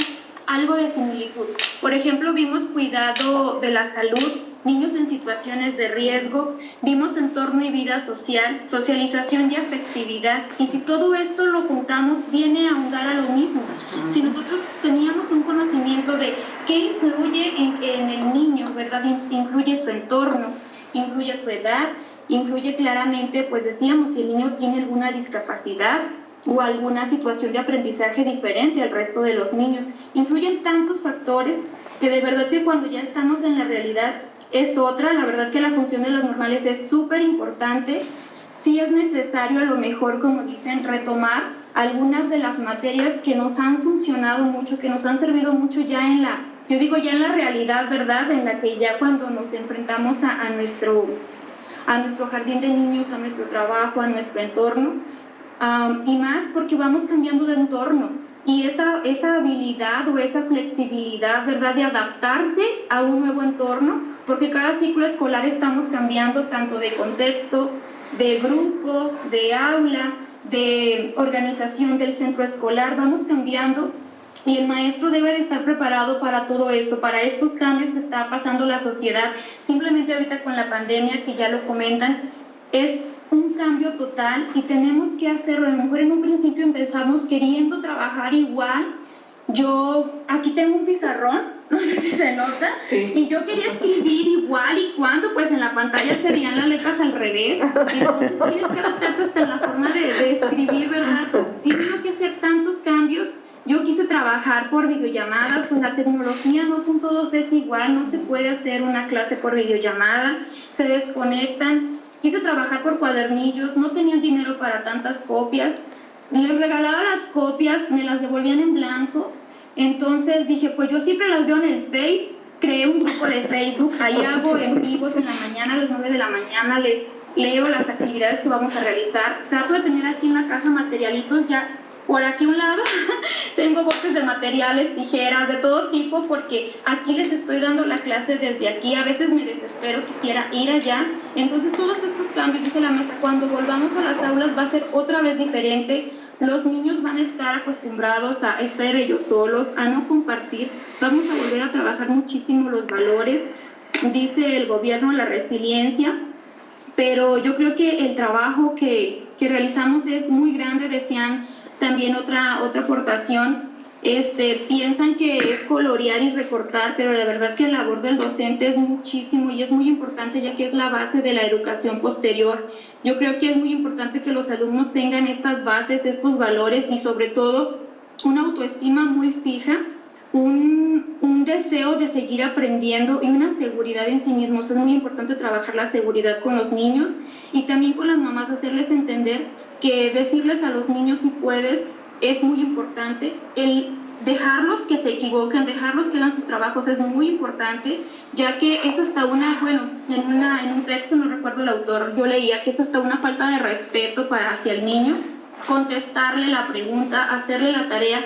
Speaker 5: algo de similitud. Por ejemplo, vimos cuidado de la salud, niños en situaciones de riesgo, vimos entorno y vida social, socialización y afectividad, y si todo esto lo juntamos, viene a ahondar a lo mismo. Si nosotros teníamos un conocimiento de qué influye en el niño, ¿verdad? Influye su entorno, influye su edad, influye claramente, pues decíamos, si el niño tiene alguna discapacidad o alguna situación de aprendizaje diferente al resto de los niños. Influyen tantos factores que de verdad que cuando ya estamos en la realidad es otra. La verdad que la función de los normales es súper importante. Sí es necesario a lo mejor, como dicen, retomar algunas de las materias que nos han funcionado mucho, que nos han servido mucho ya en la, yo digo ya en la realidad, ¿verdad? En la que ya cuando nos enfrentamos a nuestro jardín de niños, a nuestro trabajo, a nuestro entorno. Y más porque vamos cambiando de entorno y esa habilidad o esa flexibilidad, ¿verdad?, de adaptarse a un nuevo entorno, porque cada ciclo escolar estamos cambiando tanto de contexto, de grupo, de aula, de organización del centro escolar, vamos cambiando y el maestro debe de estar preparado para todo esto, para estos cambios que está pasando la sociedad. Simplemente ahorita con la pandemia, que ya lo comentan, es un cambio total y tenemos que hacerlo. A lo mejor en un principio empezamos queriendo trabajar igual. Yo aquí tengo un pizarrón, no sé si se nota,
Speaker 2: sí.
Speaker 5: Y yo quería escribir igual, y cuando pues en la pantalla se veían las letras al revés, y entonces tienes que adaptarte hasta en la forma de escribir, ¿verdad? Tiene que hacer tantos cambios. Yo quise trabajar por videollamadas, pues la tecnología no con todos es igual, no se puede hacer una clase por videollamada, se desconectan. Quise trabajar por cuadernillos, no tenían dinero para tantas copias, les regalaba las copias, me las devolvían en blanco, entonces dije, pues yo siempre las veo en el Face, creé un grupo de Facebook, ahí hago en vivos en la mañana, a las 9 de la mañana, les leo las actividades que vamos a realizar, trato de tener aquí en la casa materialitos ya. Por aquí a un lado tengo botes de materiales, tijeras, de todo tipo, porque aquí les estoy dando la clase desde aquí. A veces me desespero, quisiera ir allá. Entonces todos estos cambios, dice la maestra, cuando volvamos a las aulas va a ser otra vez diferente. Los niños van a estar acostumbrados a estar ellos solos, a no compartir. Vamos a volver a trabajar muchísimo los valores. Dice el gobierno la resiliencia, pero yo creo que el trabajo que realizamos es muy grande. Decían también otra aportación, piensan que es colorear y recortar, pero de verdad que la labor del docente es muchísimo y es muy importante, ya que es la base de la educación posterior. Yo creo que es muy importante que los alumnos tengan estas bases, estos valores y sobre todo una autoestima muy fija, un deseo de seguir aprendiendo y una seguridad en sí mismos. Es muy importante trabajar la seguridad con los niños y también con las mamás, hacerles entender que decirles a los niños si puedes es muy importante. El dejarlos que se equivoquen, dejarlos que hagan sus trabajos es muy importante, ya que es hasta en un texto, no recuerdo el autor, yo leía que es hasta una falta de respeto hacia el niño, contestarle la pregunta, hacerle la tarea,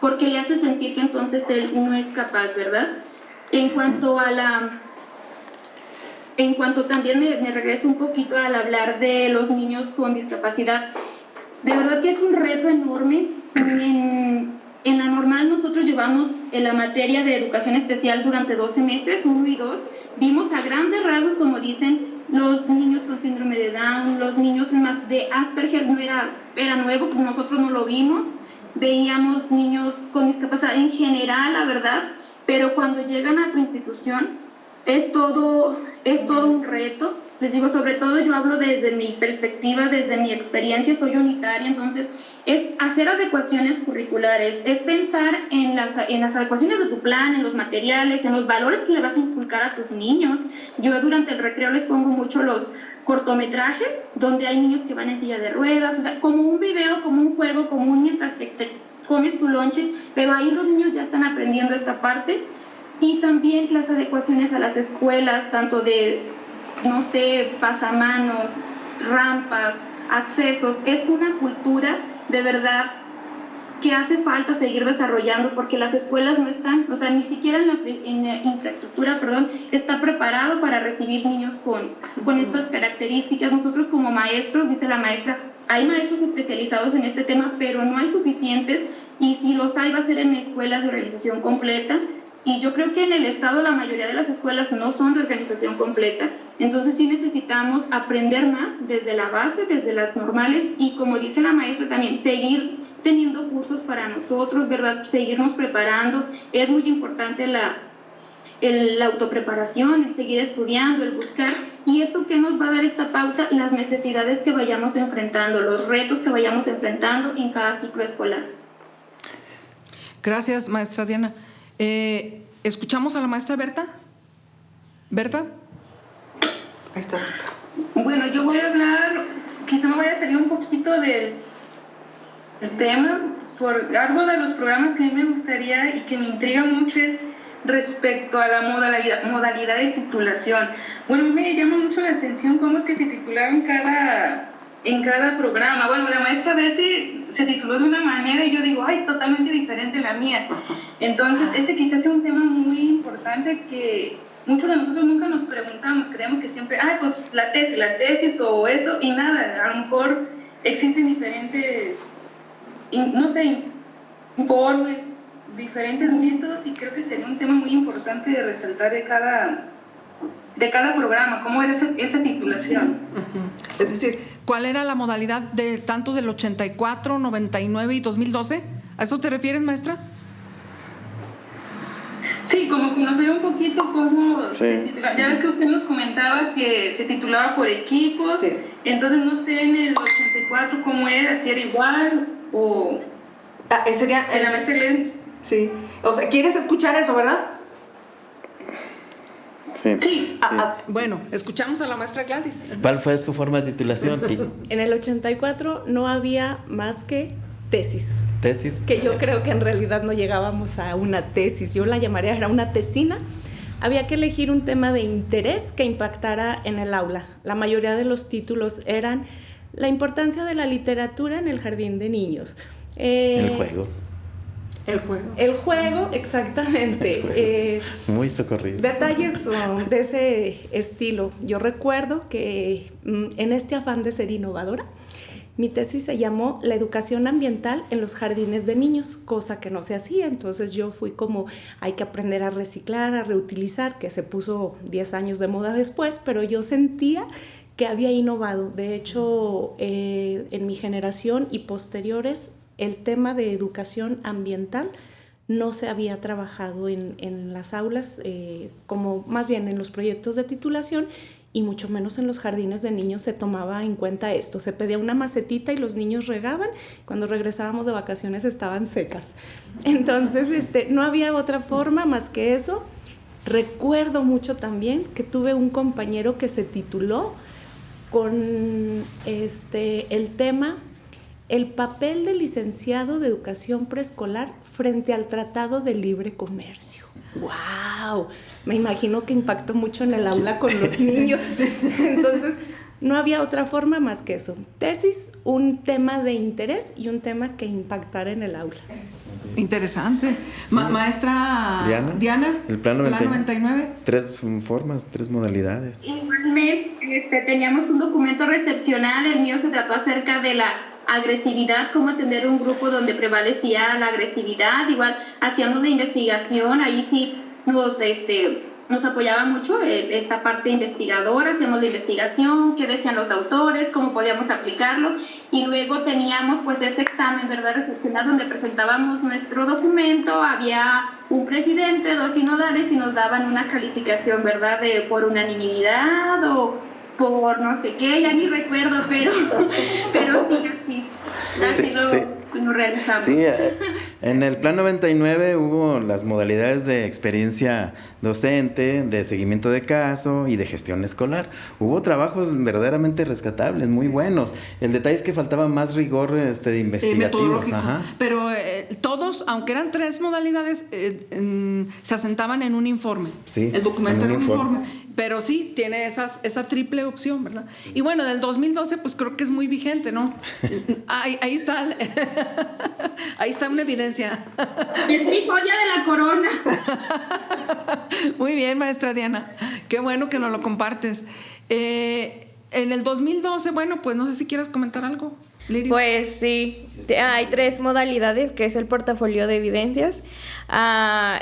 Speaker 5: porque le hace sentir que entonces él no es capaz, ¿verdad? En cuanto también me regreso un poquito al hablar de los niños con discapacidad, de verdad que es un reto enorme. En la normal nosotros llevamos en la materia de educación especial durante 2 semestres, 1 y 2, vimos a grandes rasgos, como dicen, los niños con síndrome de Down, los niños más de Asperger, no era nuevo, pues nosotros no lo vimos, veíamos niños con discapacidad en general, la verdad, pero cuando llegan a tu institución es todo un reto. les digo, sobre todo yo hablo desde mi perspectiva, desde mi experiencia, soy unitaria, entonces es hacer adecuaciones curriculares, es pensar en las adecuaciones de tu plan, en los materiales, en los valores que le vas a inculcar a tus niños. Yo durante el recreo les pongo mucho los cortometrajes donde hay niños que van en silla de ruedas, o sea, como un video, como un juego, como un mientras te comes tu lonche, pero ahí los niños ya están aprendiendo esta parte. Y también las adecuaciones a las escuelas, tanto de, no sé, pasamanos, rampas, accesos, es una cultura de verdad que hace falta seguir desarrollando porque las escuelas no están, o sea, ni siquiera en la infraestructura, está preparado para recibir niños con estas características. Nosotros como maestros, dice la maestra, hay maestros especializados en este tema, pero no hay suficientes y si los hay va a ser en escuelas de organización completa. Y yo creo que en el estado la mayoría de las escuelas no son de organización completa, entonces sí necesitamos aprender más desde la base, desde las normales y como dice la maestra también, seguir teniendo cursos para nosotros, ¿verdad? Seguirnos preparando, es muy importante la autopreparación, el seguir estudiando, el buscar. ¿Y esto qué nos va a dar esta pauta? Las necesidades que vayamos enfrentando, los retos que vayamos enfrentando en cada ciclo escolar.
Speaker 2: Gracias, maestra Diana. ¿Escuchamos a la maestra Berta? ¿Berta? Ahí está.
Speaker 7: Bueno, yo voy a hablar, quizá me voy a salir un poquito del tema, por algo de los programas que a mí me gustaría y que me intriga mucho es respecto a la modalidad de titulación. Bueno, a mí me llama mucho la atención cómo es que se titulaba en cada programa. Bueno, la maestra Betty se tituló de una manera y yo digo, ay, es totalmente diferente a la mía. Entonces, ese quizás sea un tema muy importante que muchos de nosotros nunca nos preguntamos. Creemos que siempre, ay, pues la tesis o eso, y nada, a lo mejor existen diferentes, no sé, informes, diferentes métodos y creo que sería un tema muy importante de resaltar de cada programa, cómo era esa titulación.
Speaker 2: Es decir, ¿cuál era la modalidad de tanto del 84, 99 y 2012? ¿A eso te refieres, maestra?
Speaker 7: Sí, como conocer un poquito cómo se titula. Ya ve que usted nos comentaba que se titulaba por equipos, sí. Entonces no sé en el 84 cómo era, si era igual o...
Speaker 2: sería
Speaker 7: en la maestra Gladys.
Speaker 2: Sí, o sea, ¿quieres escuchar eso, verdad?
Speaker 3: Sí.
Speaker 2: Bueno, escuchamos a la maestra Gladys.
Speaker 3: ¿Cuál fue su forma de titulación?
Speaker 4: En el 84 no había más que tesis.
Speaker 3: ¿Tesis?
Speaker 4: Que yo creo que en realidad no llegábamos a una tesis, yo la llamaría, era una tesina. Había que elegir un tema de interés que impactara en el aula. La mayoría de los títulos eran la importancia de la literatura en el jardín de niños.
Speaker 3: El juego.
Speaker 4: El juego, exactamente.
Speaker 3: El juego. Muy socorrido.
Speaker 4: Detalles de ese estilo. Yo recuerdo que en este afán de ser innovadora, mi tesis se llamó La educación ambiental en los jardines de niños, cosa que no se hacía. Entonces yo fui como, hay que aprender a reciclar, a reutilizar, que se puso 10 años de moda después, pero yo sentía que había innovado. De hecho, en mi generación y posteriores, el tema de educación ambiental no se había trabajado en las aulas, como más bien en los proyectos de titulación y mucho menos en los jardines de niños se tomaba en cuenta esto. Se pedía una macetita y los niños regaban, cuando regresábamos de vacaciones estaban secas. Entonces no había otra forma más que eso. Recuerdo mucho también que tuve un compañero que se tituló con el tema El papel del licenciado de educación preescolar frente al Tratado de Libre Comercio. ¡Wow! Me imagino que impactó mucho en el aula con los niños. Entonces, no había otra forma más que eso. Tesis, un tema de interés y un tema que impactara en el aula.
Speaker 2: Interesante. Sí. Maestra Diana,
Speaker 3: el plan
Speaker 2: 99.
Speaker 3: 3 formas, 3 modalidades.
Speaker 5: Igualmente, teníamos un documento recepcional, el mío se trató acerca de la agresividad, cómo atender un grupo donde prevalecía la agresividad. Igual hacíamos de investigación, ahí sí nos apoyaba mucho esta parte investigadora, hacíamos la investigación, qué decían los autores, cómo podíamos aplicarlo, y luego teníamos pues este examen, ¿verdad?, recepcional, donde presentábamos nuestro documento, había un presidente, 2 sinodales y nos daban una calificación, ¿verdad?, por unanimidad o por no sé qué, ya ni recuerdo, pero sí, así lo realizamos.
Speaker 3: Sí, en el Plan 99 hubo las modalidades de experiencia docente, de seguimiento de caso y de gestión escolar. Hubo trabajos verdaderamente rescatables, muy buenos. El detalle es que faltaba más rigor de investigativo.
Speaker 2: Metodológico. Pero todos, aunque eran 3 modalidades, se asentaban en un informe.
Speaker 3: Sí,
Speaker 2: el documento era un informe. Pero sí, tiene esa triple opción, ¿verdad? Y bueno, del 2012, pues creo que es muy vigente, ¿no? Ahí está, ahí está una evidencia.
Speaker 5: El trifolla de la corona.
Speaker 2: Muy bien, maestra Diana. Qué bueno que nos lo compartes. En el 2012, bueno, pues no sé si quieras comentar algo, Lirio.
Speaker 6: Pues sí, hay 3 modalidades, que es el portafolio de evidencias,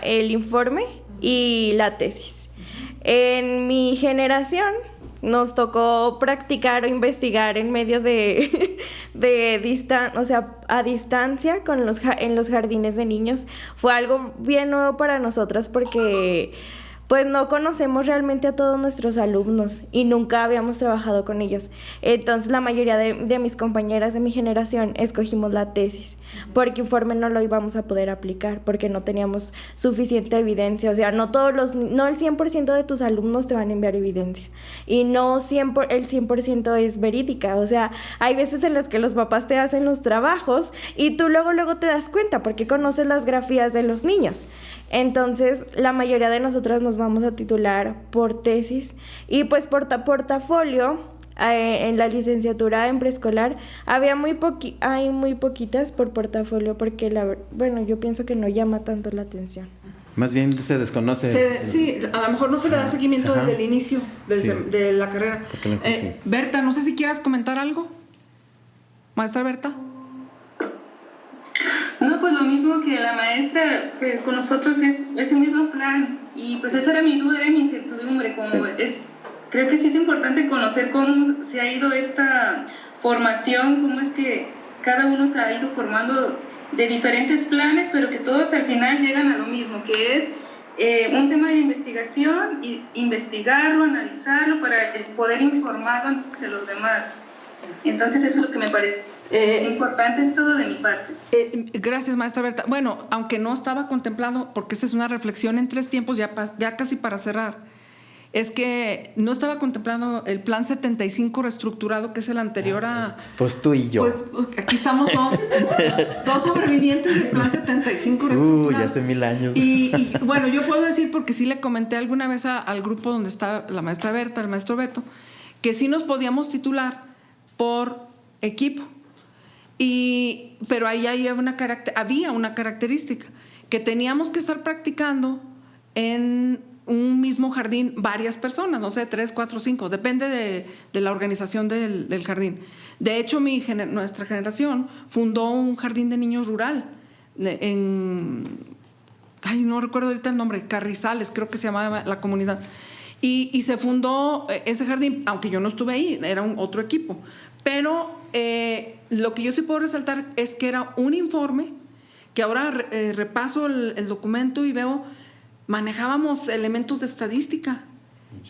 Speaker 6: el informe y la tesis. En mi generación nos tocó practicar o investigar en medio a distancia en los jardines de niños. Fue algo bien nuevo para nosotras porque pues no conocemos realmente a todos nuestros alumnos y nunca habíamos trabajado con ellos. Entonces la mayoría de mis compañeras de mi generación escogimos la tesis, porque informe no lo íbamos a poder aplicar, porque no teníamos suficiente evidencia. O sea, no el 100% de tus alumnos te van a enviar evidencia, y no el 100% es verídica. O sea, hay veces en las que los papás te hacen los trabajos y tú luego te das cuenta porque conoces las grafías de los niños. Entonces, la mayoría de nosotras nos vamos a titular por tesis, y pues portafolio en la licenciatura en preescolar hay muy poquitas por portafolio, porque yo pienso que no llama tanto la atención.
Speaker 3: Más bien se desconoce.
Speaker 2: Sí, a lo mejor no se le da seguimiento desde el inicio de la carrera.
Speaker 3: Sí.
Speaker 2: Berta, no sé si quieras comentar algo. Maestra Berta.
Speaker 7: No, pues lo mismo que la maestra, pues con nosotros es el mismo plan, y pues esa era mi duda, era mi incertidumbre, creo que sí es importante conocer cómo se ha ido esta formación, cómo es que cada uno se ha ido formando de diferentes planes, pero que todos al final llegan a lo mismo, que es un tema de investigación, y investigarlo, analizarlo para poder informarlo ante los demás. Entonces eso es lo que me parece importante, es todo de mi parte.
Speaker 2: Gracias, maestra Berta. Bueno, aunque no estaba contemplado, porque esta es una reflexión en 3 tiempos, ya casi para cerrar, es que no estaba contemplado el plan 75 reestructurado, que es el anterior a...
Speaker 3: Pues tú y yo.
Speaker 2: Pues aquí estamos dos sobrevivientes del plan 75 reestructurado.
Speaker 3: Ya hace 1000 años.
Speaker 2: Y bueno, yo puedo decir, porque sí le comenté alguna vez al grupo donde está la maestra Berta, el maestro Beto, que sí nos podíamos titular por equipo. Pero ahí había una característica, que teníamos que estar practicando en un mismo jardín varias personas, no sé, 3, 4, 5, depende de la organización del jardín. De hecho, nuestra generación fundó un jardín de niños rural no recuerdo ahorita el nombre, Carrizales, creo que se llamaba la comunidad. Y se fundó ese jardín, aunque yo no estuve ahí, era otro equipo. Pero lo que yo sí puedo resaltar es que era un informe, que ahora repaso el documento y veo, manejábamos elementos de estadística,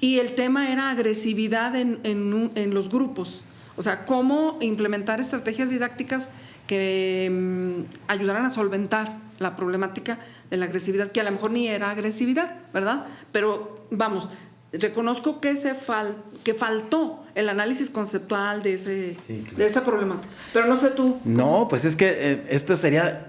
Speaker 2: y el tema era agresividad en los grupos. O sea, cómo implementar estrategias didácticas que ayudaran a solventar la problemática de la agresividad, que a lo mejor ni era agresividad, ¿verdad? Pero vamos, reconozco que faltó el análisis conceptual de esa problemática. Pero no sé tú.
Speaker 3: No, pues es que esto sería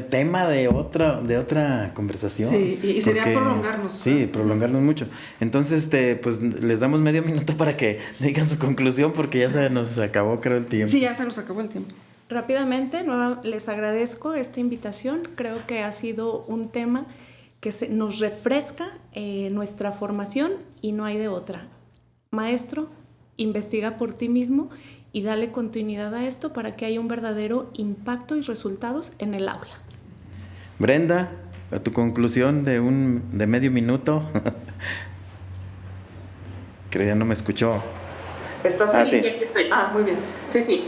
Speaker 3: tema de otra conversación.
Speaker 2: Sí, y sería prolongarnos.
Speaker 3: Sí, prolongarnos mucho. Entonces, pues les damos medio minuto para que digan su conclusión, porque ya se nos acabó, creo, el tiempo.
Speaker 2: Sí, ya se nos acabó el tiempo.
Speaker 4: Rápidamente, les agradezco esta invitación. Creo que ha sido un tema que nos refresca nuestra formación, y no hay de otra. Maestro, investiga por ti mismo y dale continuidad a esto para que haya un verdadero impacto y resultados en el aula.
Speaker 3: Brenda, a tu conclusión de medio minuto. Creo ya no me escuchó.
Speaker 2: ¿Estás ahí?
Speaker 7: Sí, aquí estoy.
Speaker 2: Muy bien.
Speaker 7: Sí.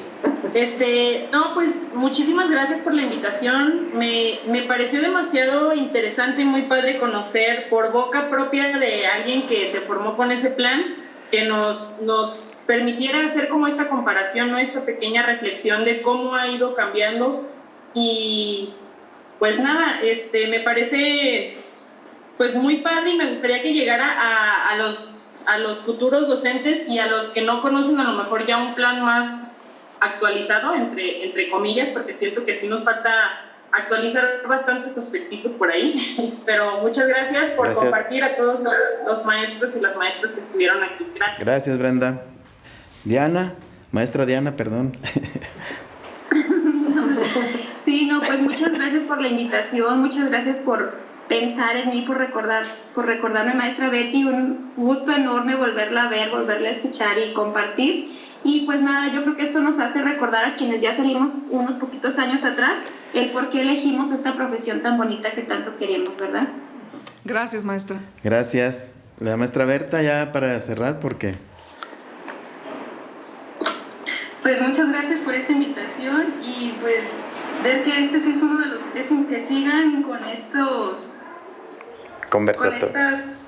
Speaker 7: No, pues muchísimas gracias por la invitación. Me pareció demasiado interesante y muy padre conocer por boca propia de alguien que se formó con ese plan que nos permitiera hacer como esta comparación, ¿no? Esta pequeña reflexión de cómo ha ido cambiando. Y pues nada, me parece pues muy padre, y me gustaría que llegara a los futuros docentes y a los que no conocen a lo mejor ya un plan más actualizado, entre comillas, porque siento que sí nos falta actualizar bastantes aspectitos por ahí. Pero muchas gracias por compartir, a todos los maestros y las maestras que estuvieron aquí. Gracias.
Speaker 3: Gracias, Brenda. Maestra Diana, perdón.
Speaker 5: Sí, no, pues muchas gracias por la invitación, muchas gracias por pensar en mí, por recordarme, maestra Betty. Un gusto enorme volverla a ver, volverla a escuchar y compartir. Y pues nada, yo creo que esto nos hace recordar a quienes ya salimos unos poquitos años atrás el por qué elegimos esta profesión tan bonita que tanto queremos, ¿verdad?
Speaker 2: Gracias, maestra.
Speaker 3: Gracias. La maestra Berta, ya para cerrar, ¿por qué?
Speaker 7: Pues muchas gracias por esta invitación, y pues ver que este sí es uno de los que sigan con estas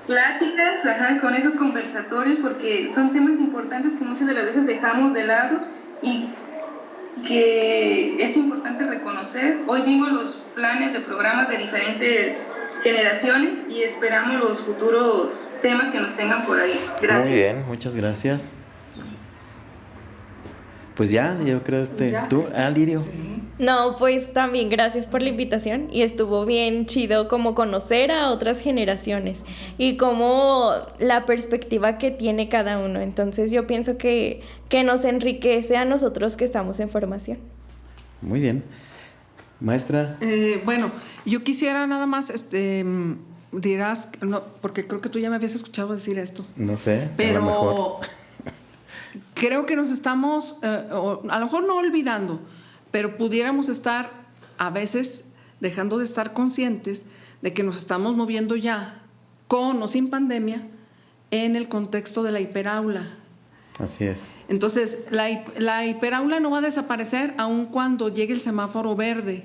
Speaker 7: pláticas, con esos conversatorios, porque son temas importantes que muchas de las veces dejamos de lado y que es importante reconocer. Hoy vimos los planes de programas de diferentes generaciones y esperamos los futuros temas que nos tengan por ahí. Gracias.
Speaker 3: Muy bien, muchas gracias. Pues ya, yo creo ¿tú? Lirio.
Speaker 2: Sí.
Speaker 6: No, pues también gracias por la invitación, y estuvo bien chido como conocer a otras generaciones y como la perspectiva que tiene cada uno. Entonces yo pienso que nos enriquece a nosotros que estamos en formación.
Speaker 3: Muy bien. Maestra.
Speaker 2: Bueno, yo quisiera nada más, dirás, no, porque creo que tú ya me habías escuchado decir esto.
Speaker 3: No sé,
Speaker 2: pero
Speaker 3: a lo mejor.
Speaker 2: Creo que nos estamos, a lo mejor no olvidando, pero pudiéramos estar a veces dejando de estar conscientes de que nos estamos moviendo ya, con o sin pandemia, en el contexto de la hiperaula.
Speaker 3: Así es.
Speaker 2: Entonces, la hiperaula no va a desaparecer aun cuando llegue el semáforo verde.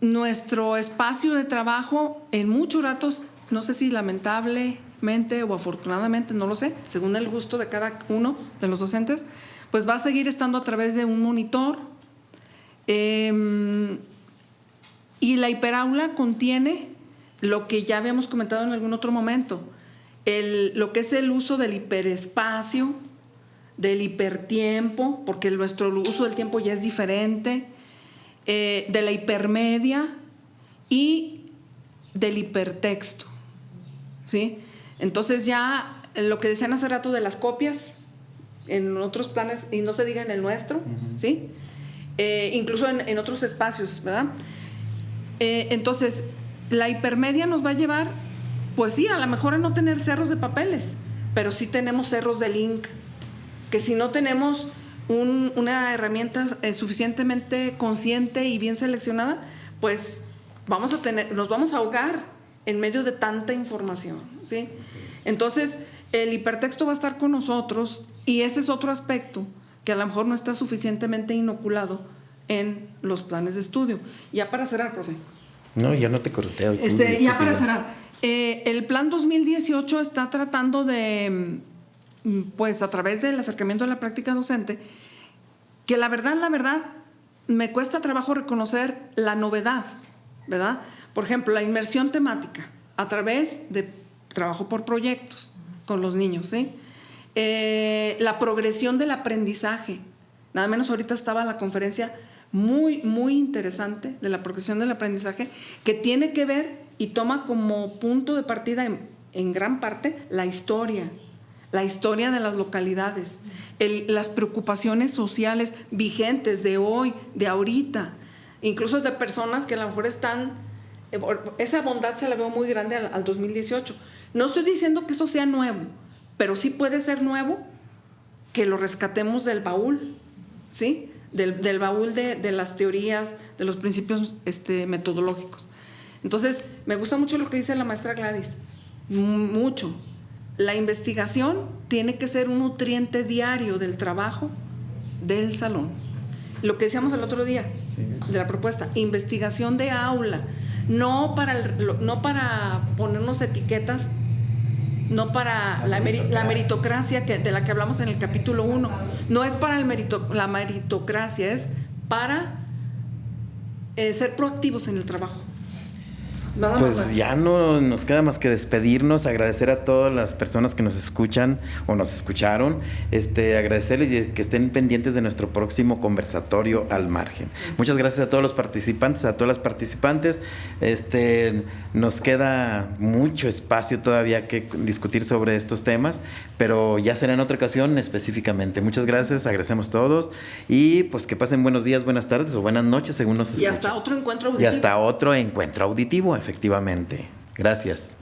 Speaker 2: Nuestro espacio de trabajo, en muchos ratos, no sé si lamentablemente o afortunadamente, no lo sé, según el gusto de cada uno de los docentes, pues va a seguir estando a través de un monitor. Y la hiperaula contiene lo que ya habíamos comentado en algún otro momento, lo que es el uso del hiperespacio, del hipertiempo, porque nuestro uso del tiempo ya es diferente, de la hipermedia y del hipertexto, ¿sí? Entonces ya lo que decían hace rato de las copias en otros planes, y no se diga en el nuestro, ¿sí? Incluso en otros espacios, ¿verdad? Entonces, la hipermedia nos va a llevar, pues sí, a lo mejor a no tener cerros de papeles, pero sí tenemos cerros de link, que si no tenemos una herramienta suficientemente consciente y bien seleccionada, pues nos vamos a ahogar en medio de tanta información, ¿sí? Entonces, el hipertexto va a estar con nosotros, y ese es otro aspecto que a lo mejor no está suficientemente inoculado en los planes de estudio. Ya para cerrar, profe.
Speaker 3: No, ya no te corté.
Speaker 2: Ya para cerrar. El plan 2018 está tratando de, pues a través del acercamiento a la práctica docente, que la verdad, me cuesta trabajo reconocer la novedad, ¿verdad? Por ejemplo, la inmersión temática a través de trabajo por proyectos con los niños, ¿sí? La progresión del aprendizaje. Nada menos ahorita estaba la conferencia muy, muy interesante de la progresión del aprendizaje, que tiene que ver y toma como punto de partida en gran parte la historia de las localidades, las preocupaciones sociales vigentes de hoy, de ahorita, incluso de personas que a lo mejor están, esa bondad se la veo muy grande al 2018. No estoy diciendo que eso sea nuevo, pero sí puede ser nuevo que lo rescatemos del baúl, ¿sí? Del baúl de las teorías, de los principios metodológicos. Entonces, me gusta mucho lo que dice la maestra Gladys, mucho. La investigación tiene que ser un nutriente diario del trabajo del salón. Lo que decíamos el otro día, sí, de la propuesta, investigación de aula, no para ponernos etiquetas no para la meritocracia de la que hablamos en el capítulo 1. No es para la meritocracia, es para ser proactivos en el trabajo.
Speaker 3: Pues ya no nos queda más que despedirnos, agradecer a todas las personas que nos escuchan o nos escucharon, agradecerles y que estén pendientes de nuestro próximo conversatorio al margen. Muchas gracias a todos los participantes, a todas las participantes. Nos queda mucho espacio todavía que discutir sobre estos temas, pero ya será en otra ocasión específicamente. Muchas gracias, agradecemos todos y pues que pasen buenos días, buenas tardes o buenas noches según nos escuchen.
Speaker 2: Y hasta otro encuentro auditivo.
Speaker 3: Y hasta otro encuentro auditivo, efectivamente. Gracias.